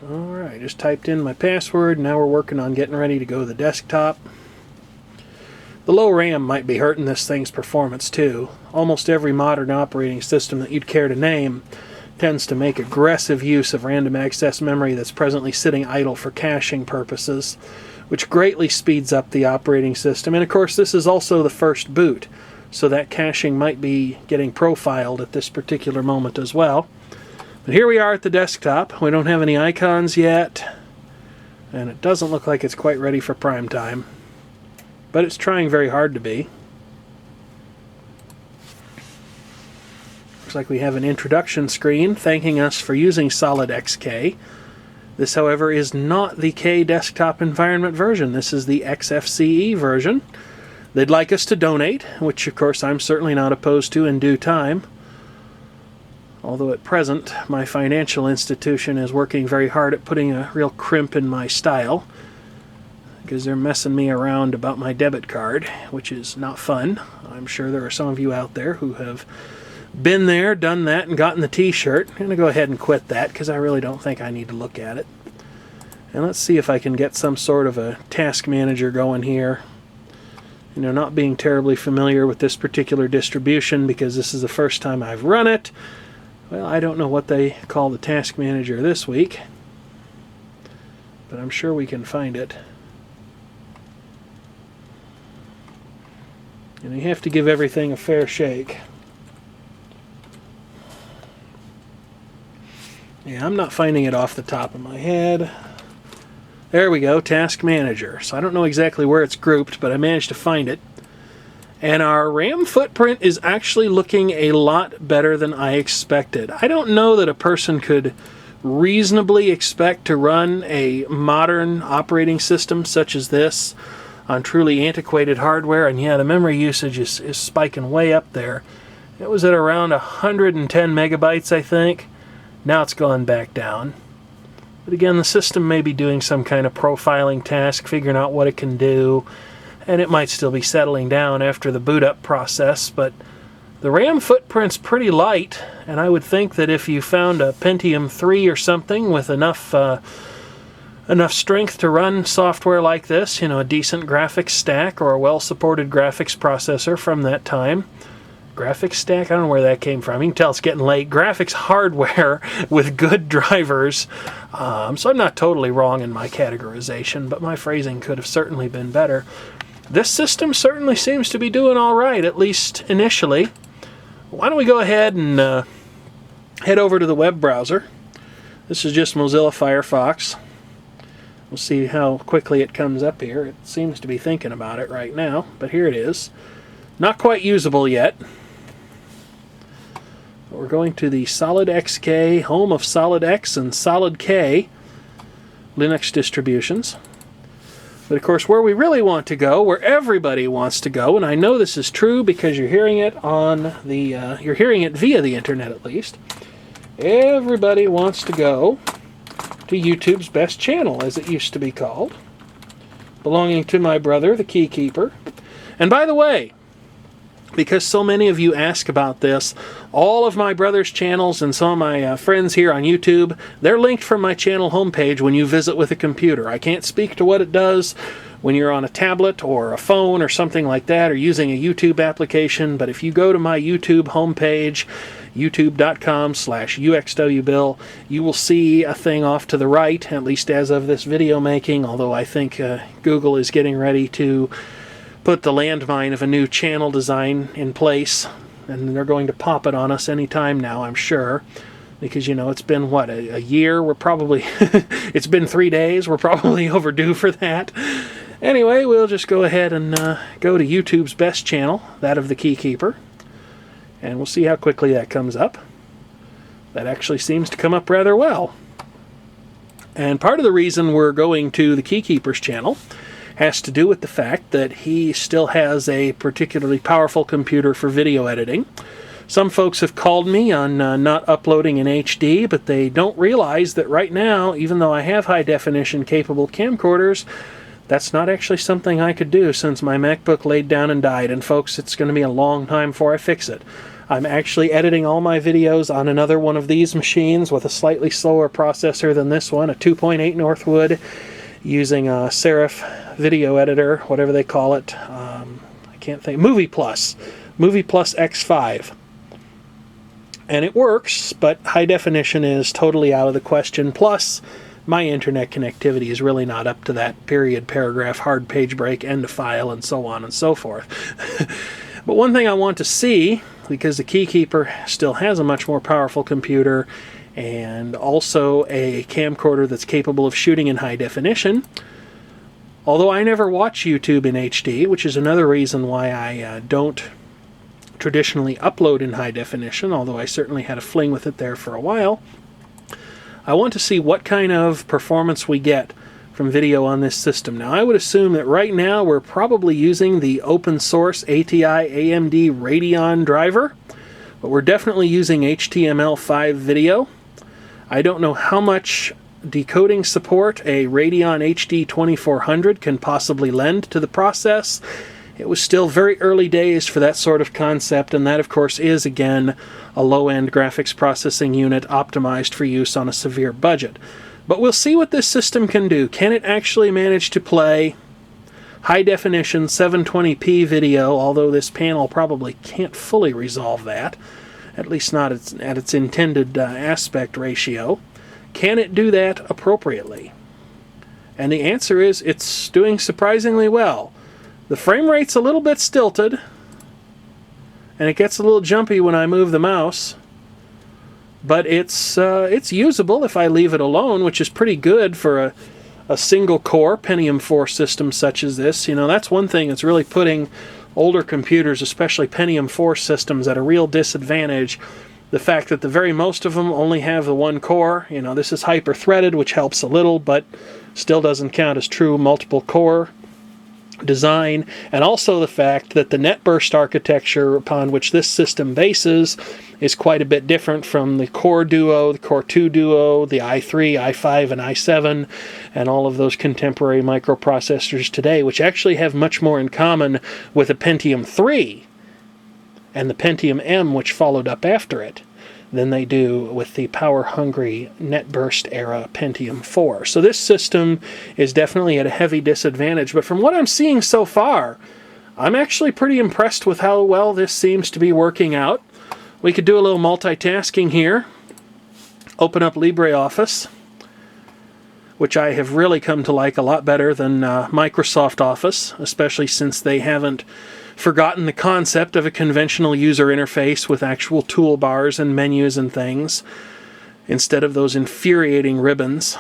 Speaker 1: Alright, just typed in my password. Now we're working on getting ready to go to the desktop. The low RAM might be hurting this thing's performance too. Almost every modern operating system that you'd care to name tends to make aggressive use of random access memory that's presently sitting idle for caching purposes, which greatly speeds up the operating system. And of course this is also the first boot, so that caching might be getting profiled at this particular moment as well. But here we are at the desktop. We don't have any icons yet, and it doesn't look like it's quite ready for prime time. But it's trying very hard to be. Looks like we have an introduction screen thanking us for using SolydX K. This, however, is not the K desktop environment version. This is the XFCE version. They'd like us to donate, which of course I'm certainly not opposed to in due time. Although at present, my financial institution is working very hard at putting a real crimp in my style, because they're messing me around about my debit card, which is not fun. I'm sure there are some of you out there who have been there, done that, and gotten the t-shirt. I'm going to go ahead and quit that because I really don't think I need to look at it. And let's see if I can get some sort of a task manager going here. You know, not being terribly familiar with this particular distribution because this is the first time I've run it. Well, I don't know what they call the task manager this week, but I'm sure we can find it. And you have to give everything a fair shake. Yeah, I'm not finding it off the top of my head. There we go, Task Manager. So I don't know exactly where it's grouped, but I managed to find it. And our RAM footprint is actually looking a lot better than I expected. I don't know that a person could reasonably expect to run a modern operating system such as this on truly antiquated hardware, and yeah, the memory usage is spiking way up there. It was at around 110 megabytes, I think. Now it's gone back down. But again, the system may be doing some kind of profiling task, figuring out what it can do, and it might still be settling down after the boot up process, but the RAM footprint's pretty light, and I would think that if you found a Pentium 3 or something with enough enough strength to run software like this, you know, a decent graphics stack or a well-supported graphics processor from that time. Graphics stack? I don't know where that came from. You can tell it's getting late. Graphics hardware with good drivers. So I'm not totally wrong in my categorization, but my phrasing could have certainly been better. This system certainly seems to be doing all right, at least initially. Why don't we go ahead and head over to the web browser. This is just Mozilla Firefox. We'll see how quickly it comes up here. It seems to be thinking about it right now, but here it is. Not quite usable yet. We're going to the SolidXK, home of SolidX and SolidK Linux distributions. But of course, where we really want to go, where everybody wants to go, and I know this is true because you're hearing it on the, you're hearing it via the internet at least. Everybody wants to go to YouTube's best channel, as it used to be called, belonging to my brother, the Keykeeper. And by the way, because so many of you ask about this, all of my brother's channels and some of my friends here on YouTube, they're linked from my channel homepage when you visit with a computer. I can't speak to what it does when you're on a tablet or a phone or something like that, or using a YouTube application, but if you go to my YouTube homepage, youtube.com/uxwbill, you will see a thing off to the right, at least as of this video making, although I think Google is getting ready to put the landmine of a new channel design in place, and they're going to pop it on us any time now, I'm sure, because, you know, it's been, what, a year? We're probably, it's been 3 days, we're probably overdue for that. Anyway, we'll just go ahead and go to YouTube's best channel, that of the Keykeeper, and we'll see how quickly that comes up. That actually seems to come up rather well. And part of the reason we're going to the Keykeeper's channel has to do with the fact that he still has a particularly powerful computer for video editing. Some folks have called me on not uploading in HD, but they don't realize that right now, even though I have high-definition capable camcorders, that's not actually something I could do since my MacBook laid down and died, and folks, it's going to be a long time before I fix it. I'm actually editing all my videos on another one of these machines with a slightly slower processor than this one, a 2.8 Northwood, using a Serif video editor, whatever they call it. I can't think. Movie Plus X5. And it works, but high definition is totally out of the question. Plus, my internet connectivity is really not up to that period, paragraph, hard page break, end of file, and so on and so forth. But one thing I want to see, because the Keykeeper still has a much more powerful computer and also a camcorder that's capable of shooting in high definition, although I never watch YouTube in HD, which is another reason why I don't traditionally upload in high definition, although I certainly had a fling with it there for a while, I want to see what kind of performance we get from video on this system. Now, I would assume that right now we're probably using the open source ATI AMD Radeon driver, but we're definitely using HTML5 video. I don't know how much decoding support a Radeon HD 2400 can possibly lend to the process. It was still very early days for that sort of concept, and that, of course, is, again, a low-end graphics processing unit optimized for use on a severe budget. But we'll see what this system can do. Can it actually manage to play high-definition 720p video, although this panel probably can't fully resolve that, at least not at its intended aspect ratio? Can it do that appropriately? And the answer is it's doing surprisingly well. The frame rate's a little bit stilted, and it gets a little jumpy when I move the mouse, but it's usable if I leave it alone, which is pretty good for a single-core Pentium 4 system such as this. You know, that's one thing that's really putting older computers, especially Pentium 4 systems, at a real disadvantage. The fact that the very most of them only have the one core. You know, this is hyper-threaded, which helps a little, but still doesn't count as true multiple-core design, and also the fact that the NetBurst architecture upon which this system bases is quite a bit different from the Core Duo, the Core 2 Duo, the i3, i5, and i7, and all of those contemporary microprocessors today, which actually have much more in common with the Pentium 3 and the Pentium M, which followed up after it, than they do with the power-hungry NetBurst era Pentium 4. So this system is definitely at a heavy disadvantage, but from what I'm seeing so far, I'm actually pretty impressed with how well this seems to be working out. We could do a little multitasking here. Open up LibreOffice, which I have really come to like a lot better than Microsoft Office, especially since they haven't forgotten the concept of a conventional user interface with actual toolbars and menus and things, instead of those infuriating ribbons.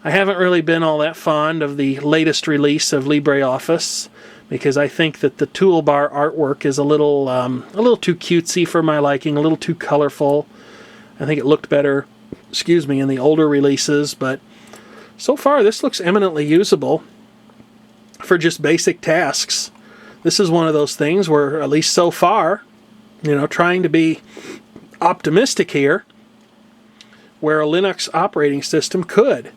Speaker 1: I haven't really been all that fond of the latest release of LibreOffice, because I think that the toolbar artwork is a little too cutesy for my liking, a little too colorful. I think it looked better, in the older releases, but so far this looks eminently usable for just basic tasks. This is one of those things where, at least so far, trying to be optimistic here, where a Linux operating system could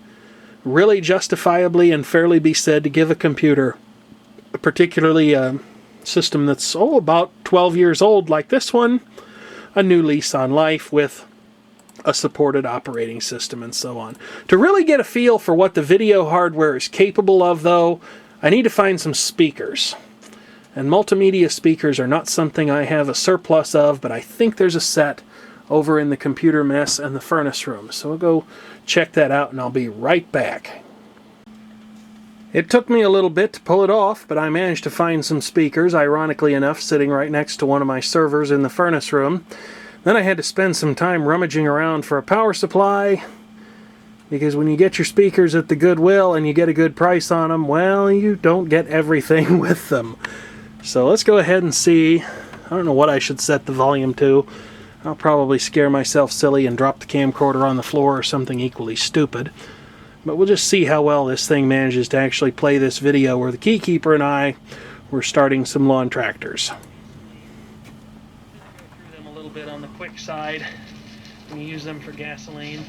Speaker 1: really justifiably and fairly be said to give a computer, particularly a system that's about 12 years old like this one, a new lease on life with a supported operating system and so on. To really get a feel for what the video hardware is capable of, though, I need to find some speakers. And multimedia speakers are not something I have a surplus of, but I think there's a set over in the computer mess and the furnace room. So we'll go check that out and I'll be right back. It took me a little bit to pull it off, but I managed to find some speakers, ironically enough, sitting right next to one of my servers in the furnace room. Then I had to spend some time rummaging around for a power supply, because when you get your speakers at the Goodwill and you get a good price on them, well, you don't get everything with them. So let's go ahead and see. I don't know what I should set the volume to. I'll probably scare myself silly and drop the camcorder on the floor or something equally stupid. But we'll just see how well this thing manages to actually play this video where the Keykeeper and I were starting some lawn tractors. Threw them a little bit on the quick side when you use them for gasoline.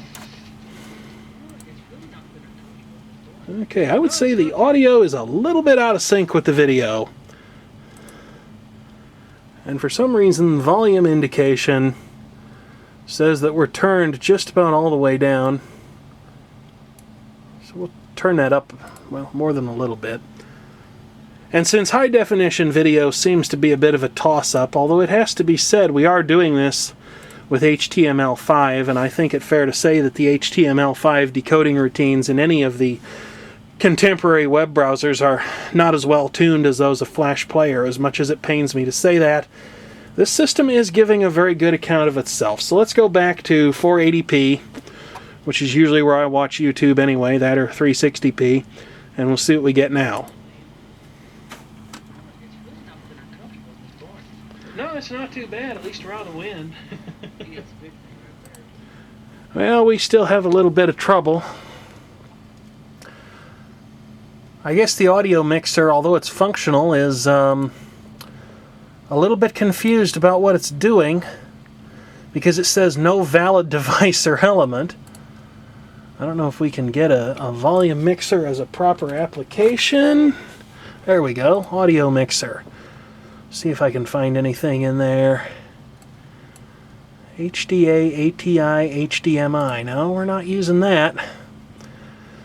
Speaker 1: Okay, I would say the audio is a little bit out of sync with the video. And for some reason, the volume indication says that we're turned just about all the way down. So we'll turn that up, well, more than a little bit. And since high definition video seems to be a bit of a toss-up, although it has to be said we are doing this with HTML5, and I think it's fair to say that the HTML5 decoding routines in any of the contemporary web browsers are not as well tuned as those of Flash Player, as much as it pains me to say that. This system is giving a very good account of itself. So let's go back to 480p, which is usually where I watch YouTube anyway, that or 360p, and we'll see what we get now. No, it's not too bad, at least around the wind. Well, we still have a little bit of trouble. I guess the audio mixer, although it's functional, is a little bit confused about what it's doing, because it says no valid device or element. I don't know if we can get a volume mixer as a proper application. There we go, audio mixer. See if I can find anything in there. HDA, ATI, HDMI. No, we're not using that.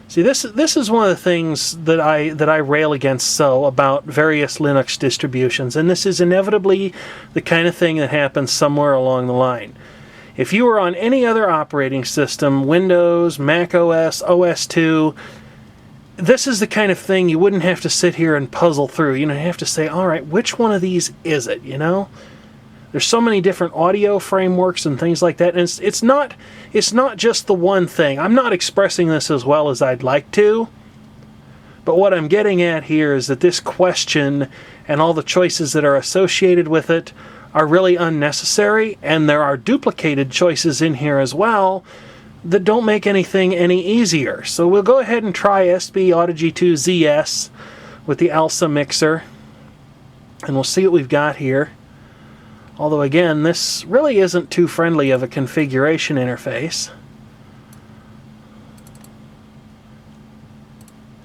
Speaker 1: See, this is one of the things that I rail against so about various Linux distributions, and this is inevitably the kind of thing that happens somewhere along the line. If you were on any other operating system, Windows, Mac OS, OS2, this is the kind of thing you wouldn't have to sit here and puzzle through. You have to say, all right, which one of these is it, There's so many different audio frameworks and things like that, and it's not just the one thing. I'm not expressing this as well as I'd like to, but what I'm getting at here is that this question and all the choices that are associated with it are really unnecessary, and there are duplicated choices in here as well that don't make anything any easier. So we'll go ahead and try SB Audigy 2 ZS with the ALSA mixer, and we'll see what we've got here. Although again, this really isn't too friendly of a configuration interface.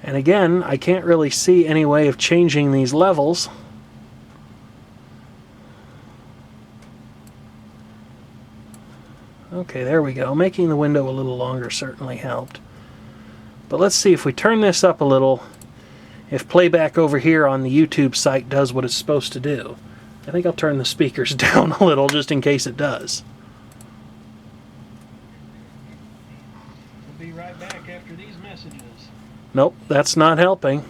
Speaker 1: And again, I can't really see any way of changing these levels. Okay, there we go. Making the window a little longer certainly helped. But let's see if we turn this up a little, if playback over here on the YouTube site does what it's supposed to do. I think I'll turn the speakers down a little just in case it does. We'll be right back after these messages. Nope, that's not helping.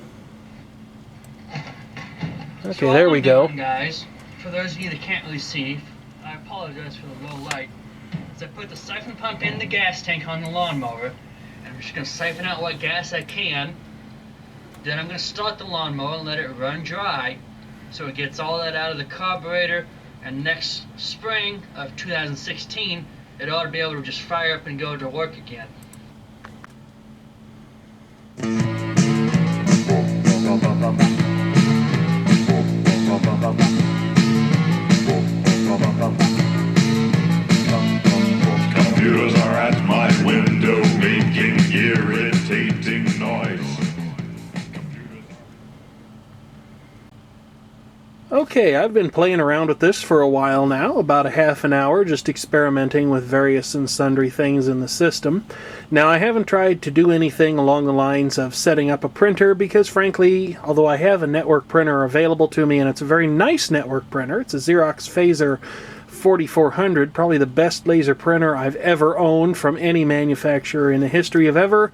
Speaker 1: Okay,
Speaker 2: so
Speaker 1: there we go.
Speaker 2: Guys, for those of you that can't really see, I apologize for the low light. Is I put the siphon pump in the gas tank on the lawnmower, and I'm just going to siphon out what gas I can. Then I'm going to start the lawnmower and let it run dry, so it gets all that out of the carburetor, and next spring of 2016, it ought to be able to just fire up and go to work again.
Speaker 3: Computers are at my window making irritating noise.
Speaker 1: Okay, I've been playing around with this for a while now, about a half an hour, just experimenting with various and sundry things in the system. Now, I haven't tried to do anything along the lines of setting up a printer because, frankly, although I have a network printer available to me, and it's a very nice network printer, it's a Xerox Phaser 4400, probably the best laser printer I've ever owned from any manufacturer in the history of ever.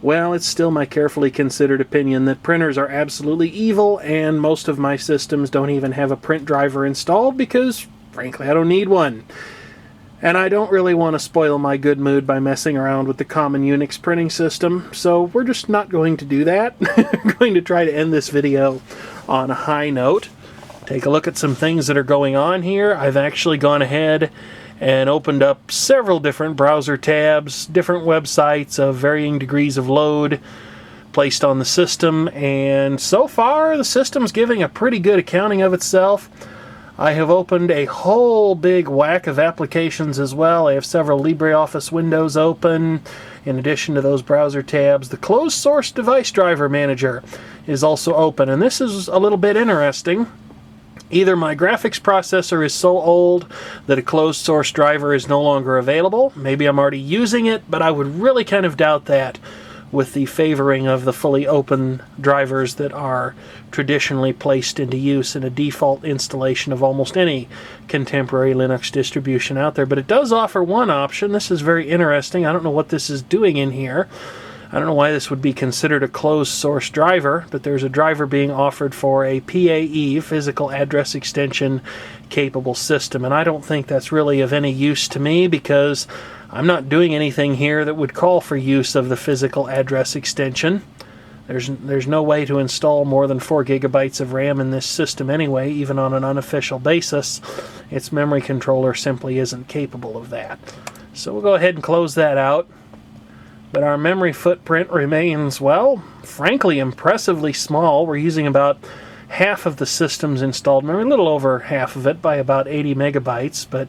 Speaker 1: Well, it's still my carefully considered opinion that printers are absolutely evil, and most of my systems don't even have a print driver installed because, frankly, I don't need one. And I don't really want to spoil my good mood by messing around with the common Unix printing system, so we're just not going to do that. I'm going to try to end this video on a high note. Take a look at some things that are going on here. I've actually gone ahead and opened up several different browser tabs, different websites of varying degrees of load placed on the system, and so far the system's giving a pretty good accounting of itself. I have opened a whole big whack of applications as well. I have several LibreOffice windows open in addition to those browser tabs. The closed source device driver manager is also open, and this is a little bit interesting. Either my graphics processor is so old that a closed source driver is no longer available. Maybe I'm already using it, but I would really kind of doubt that with the favoring of the fully open drivers that are traditionally placed into use in a default installation of almost any contemporary Linux distribution out there. But it does offer one option. This is very interesting. I don't know what this is doing in here. I don't know why this would be considered a closed source driver, but there's a driver being offered for a PAE, physical address extension capable system, and I don't think that's really of any use to me because I'm not doing anything here that would call for use of the physical address extension. There's no way to install more than 4 gigabytes of RAM in this system anyway, even on an unofficial basis. Its memory controller simply isn't capable of that. So we'll go ahead and close that out. But our memory footprint remains, well, frankly, impressively small. We're using about half of the system's installed memory, a little over half of it by about 80 megabytes, but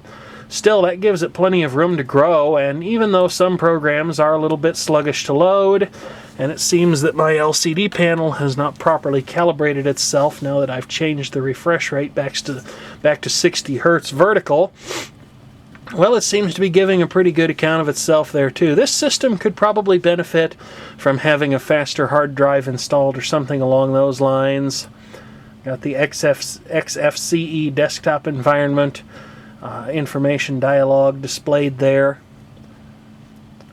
Speaker 1: still that gives it plenty of room to grow, and even though some programs are a little bit sluggish to load, and it seems that my LCD panel has not properly calibrated itself now that I've changed the refresh rate back to 60 Hertz vertical, well, it seems to be giving a pretty good account of itself there too. This system could probably benefit from having a faster hard drive installed or something along those lines. Got the XFCE desktop environment, information dialog displayed there.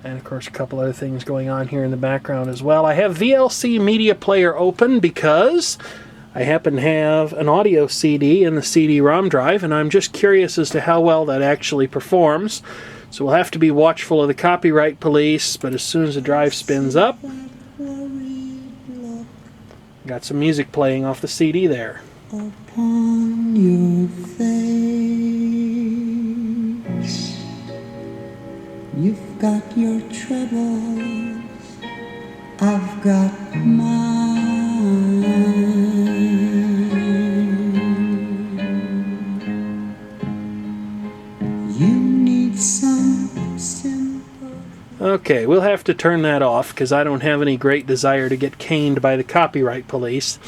Speaker 1: And of course a couple other things going on here in the background as well. I have VLC Media Player open because I happen to have an audio CD in the CD-ROM drive, and I'm just curious as to how well that actually performs. So we'll have to be watchful of the copyright police, but as soon as the drive spins up, got some music playing off the CD there.
Speaker 4: Upon your face, you've got your troubles, I've got mine. You need some simple.
Speaker 1: Okay, we'll have to turn that off because I don't have any great desire to get caned by the copyright police.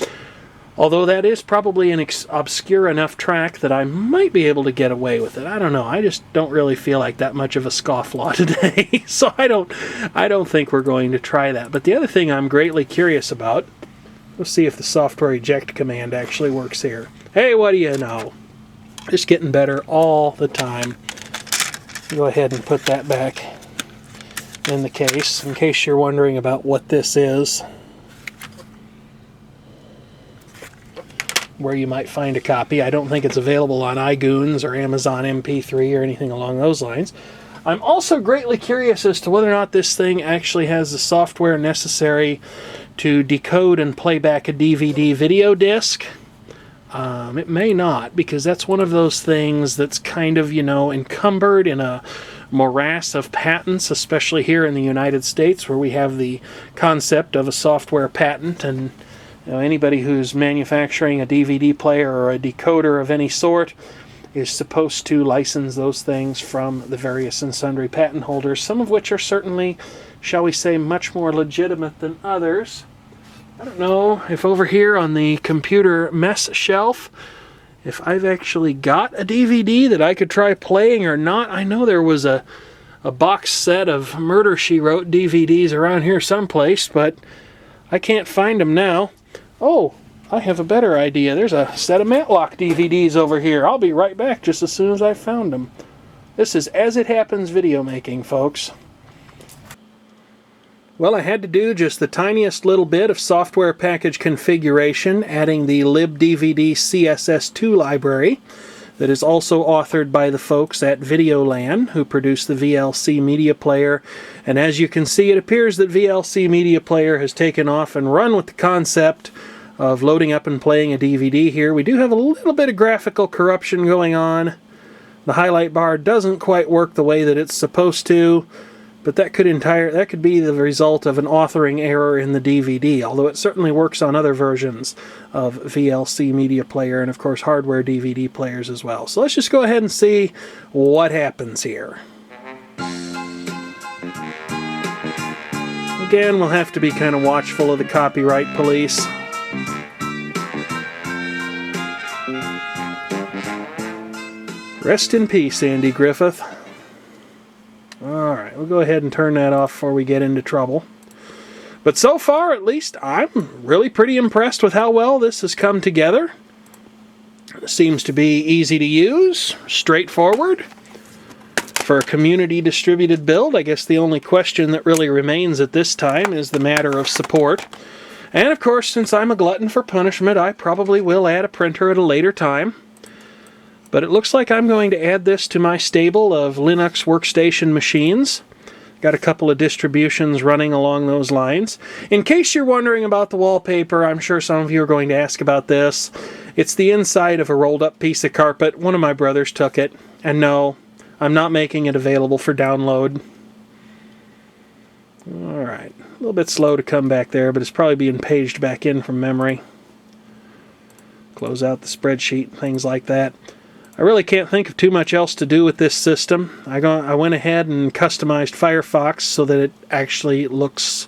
Speaker 1: Although that is probably an obscure enough track that I might be able to get away with it. I don't know. I just don't really feel like that much of a scofflaw today. So I don't think we're going to try that. But the other thing I'm greatly curious about, let's see if the software eject command actually works here. Hey, what do you know? Just getting better all the time. Go ahead and put that back in the case, in case you're wondering about what this is, where you might find a copy. I don't think it's available on iTunes or Amazon MP3 or anything along those lines. I'm also greatly curious as to whether or not this thing actually has the software necessary to decode and play back a DVD video disc. It may not, because that's one of those things that's kind of, encumbered in a morass of patents, especially here in the United States, where we have the concept of a software patent, and anybody who's manufacturing a DVD player or a decoder of any sort is supposed to license those things from the various and sundry patent holders, some of which are certainly, shall we say, much more legitimate than others. I don't know if over here on the computer mess shelf, if I've actually got a DVD that I could try playing or not. I know there was a box set of Murder, She Wrote DVDs around here someplace, but I can't find them now. Oh, I have a better idea. There's a set of Matlock DVDs over here. I'll be right back just as soon as I found them. This is As It Happens video making, folks. Well, I had to do just the tiniest little bit of software package configuration, adding the libdvd CSS2 library that is also authored by the folks at Videolan, who produce the VLC Media Player. And as you can see, it appears that VLC Media Player has taken off and run with the concept of loading up and playing a DVD here. We do have a little bit of graphical corruption going on. The highlight bar doesn't quite work the way that it's supposed to. But that could be the result of an authoring error in the DVD, although it certainly works on other versions of VLC Media Player and, of course, hardware DVD players as well. So let's just go ahead and see what happens here. Again, we'll have to be kind of watchful of the copyright police. Rest in peace, Andy Griffith. Alright, we'll go ahead and turn that off before we get into trouble. But so far, at least, I'm really pretty impressed with how well this has come together. It seems to be easy to use, straightforward. For a community distributed build, I guess the only question that really remains at this time is the matter of support. And of course, since I'm a glutton for punishment, I probably will add a printer at a later time. But it looks like I'm going to add this to my stable of Linux workstation machines. Got a couple of distributions running along those lines. In case you're wondering about the wallpaper, I'm sure some of you are going to ask about this. It's the inside of a rolled up piece of carpet. One of my brothers took it. And no, I'm not making it available for download. Alright, a little bit slow to come back there, but it's probably being paged back in from memory. Close out the spreadsheet, things like that. I really can't think of too much else to do with this system. I went ahead and customized Firefox so that it actually looks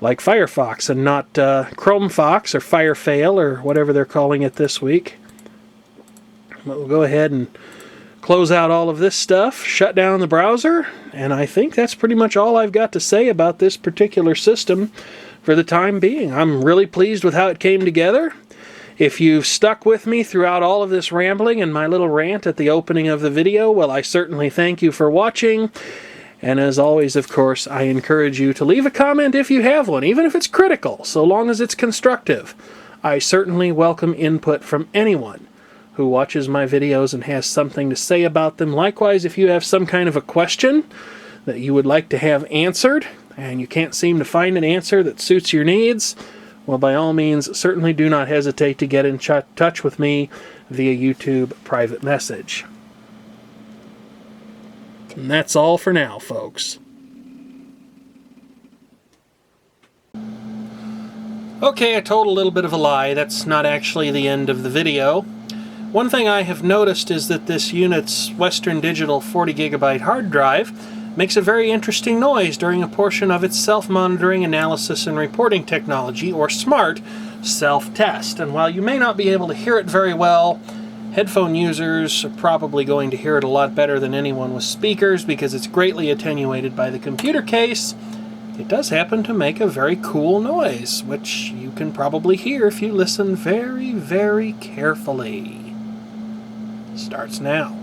Speaker 1: like Firefox and not ChromeFox or FireFail or whatever they're calling it this week. But we'll go ahead and close out all of this stuff, shut down the browser, and I think that's pretty much all I've got to say about this particular system for the time being. I'm really pleased with how it came together. If you've stuck with me throughout all of this rambling and my little rant at the opening of the video, well, I certainly thank you for watching. And as always, of course, I encourage you to leave a comment if you have one, even if it's critical, so long as it's constructive. I certainly welcome input from anyone who watches my videos and has something to say about them. Likewise, if you have some kind of a question that you would like to have answered, and you can't seem to find an answer that suits your needs, well, by all means, certainly do not hesitate to get in touch with me via YouTube private message. And that's all for now, folks. Okay, I told a little bit of a lie. That's not actually the end of the video. One thing I have noticed is that this unit's Western Digital 40GB hard drive makes a very interesting noise during a portion of its self-monitoring analysis and reporting technology, or SMART, self-test. And while you may not be able to hear it very well, headphone users are probably going to hear it a lot better than anyone with speakers because it's greatly attenuated by the computer case. It does happen to make a very cool noise, which you can probably hear if you listen very, very carefully. Starts now.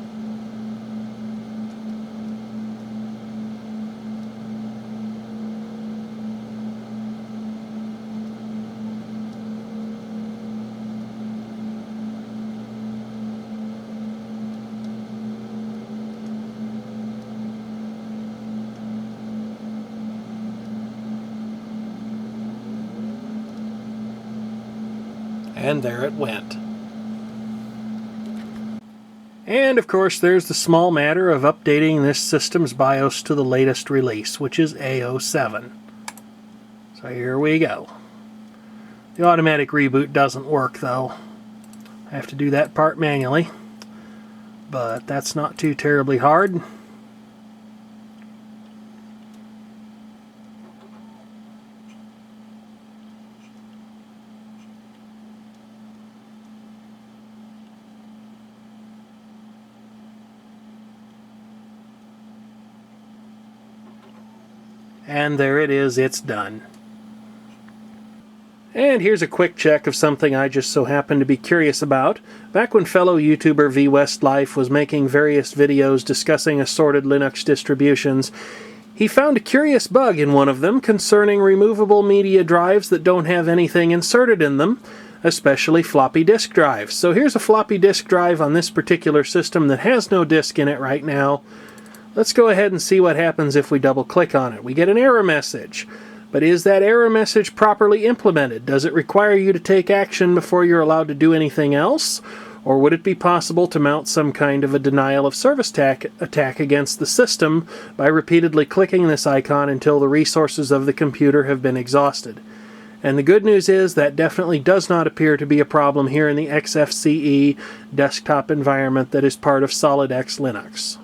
Speaker 1: And there it went. And of course there's the small matter of updating this system's BIOS to the latest release, which is A07. So here we go. The automatic reboot doesn't work though. I have to do that part manually, but that's not too terribly hard. And there it is, it's done. And here's a quick check of something I just so happened to be curious about. Back when fellow YouTuber vWestlife was making various videos discussing assorted Linux distributions, he found a curious bug in one of them concerning removable media drives that don't have anything inserted in them, especially floppy disk drives. So here's a floppy disk drive on this particular system that has no disk in it right now. Let's go ahead and see what happens if we double-click on it. We get an error message. But is that error message properly implemented? Does it require you to take action before you're allowed to do anything else? Or would it be possible to mount some kind of a denial of service attack against the system by repeatedly clicking this icon until the resources of the computer have been exhausted? And the good news is that definitely does not appear to be a problem here in the XFCE desktop environment that is part of SolydX Linux.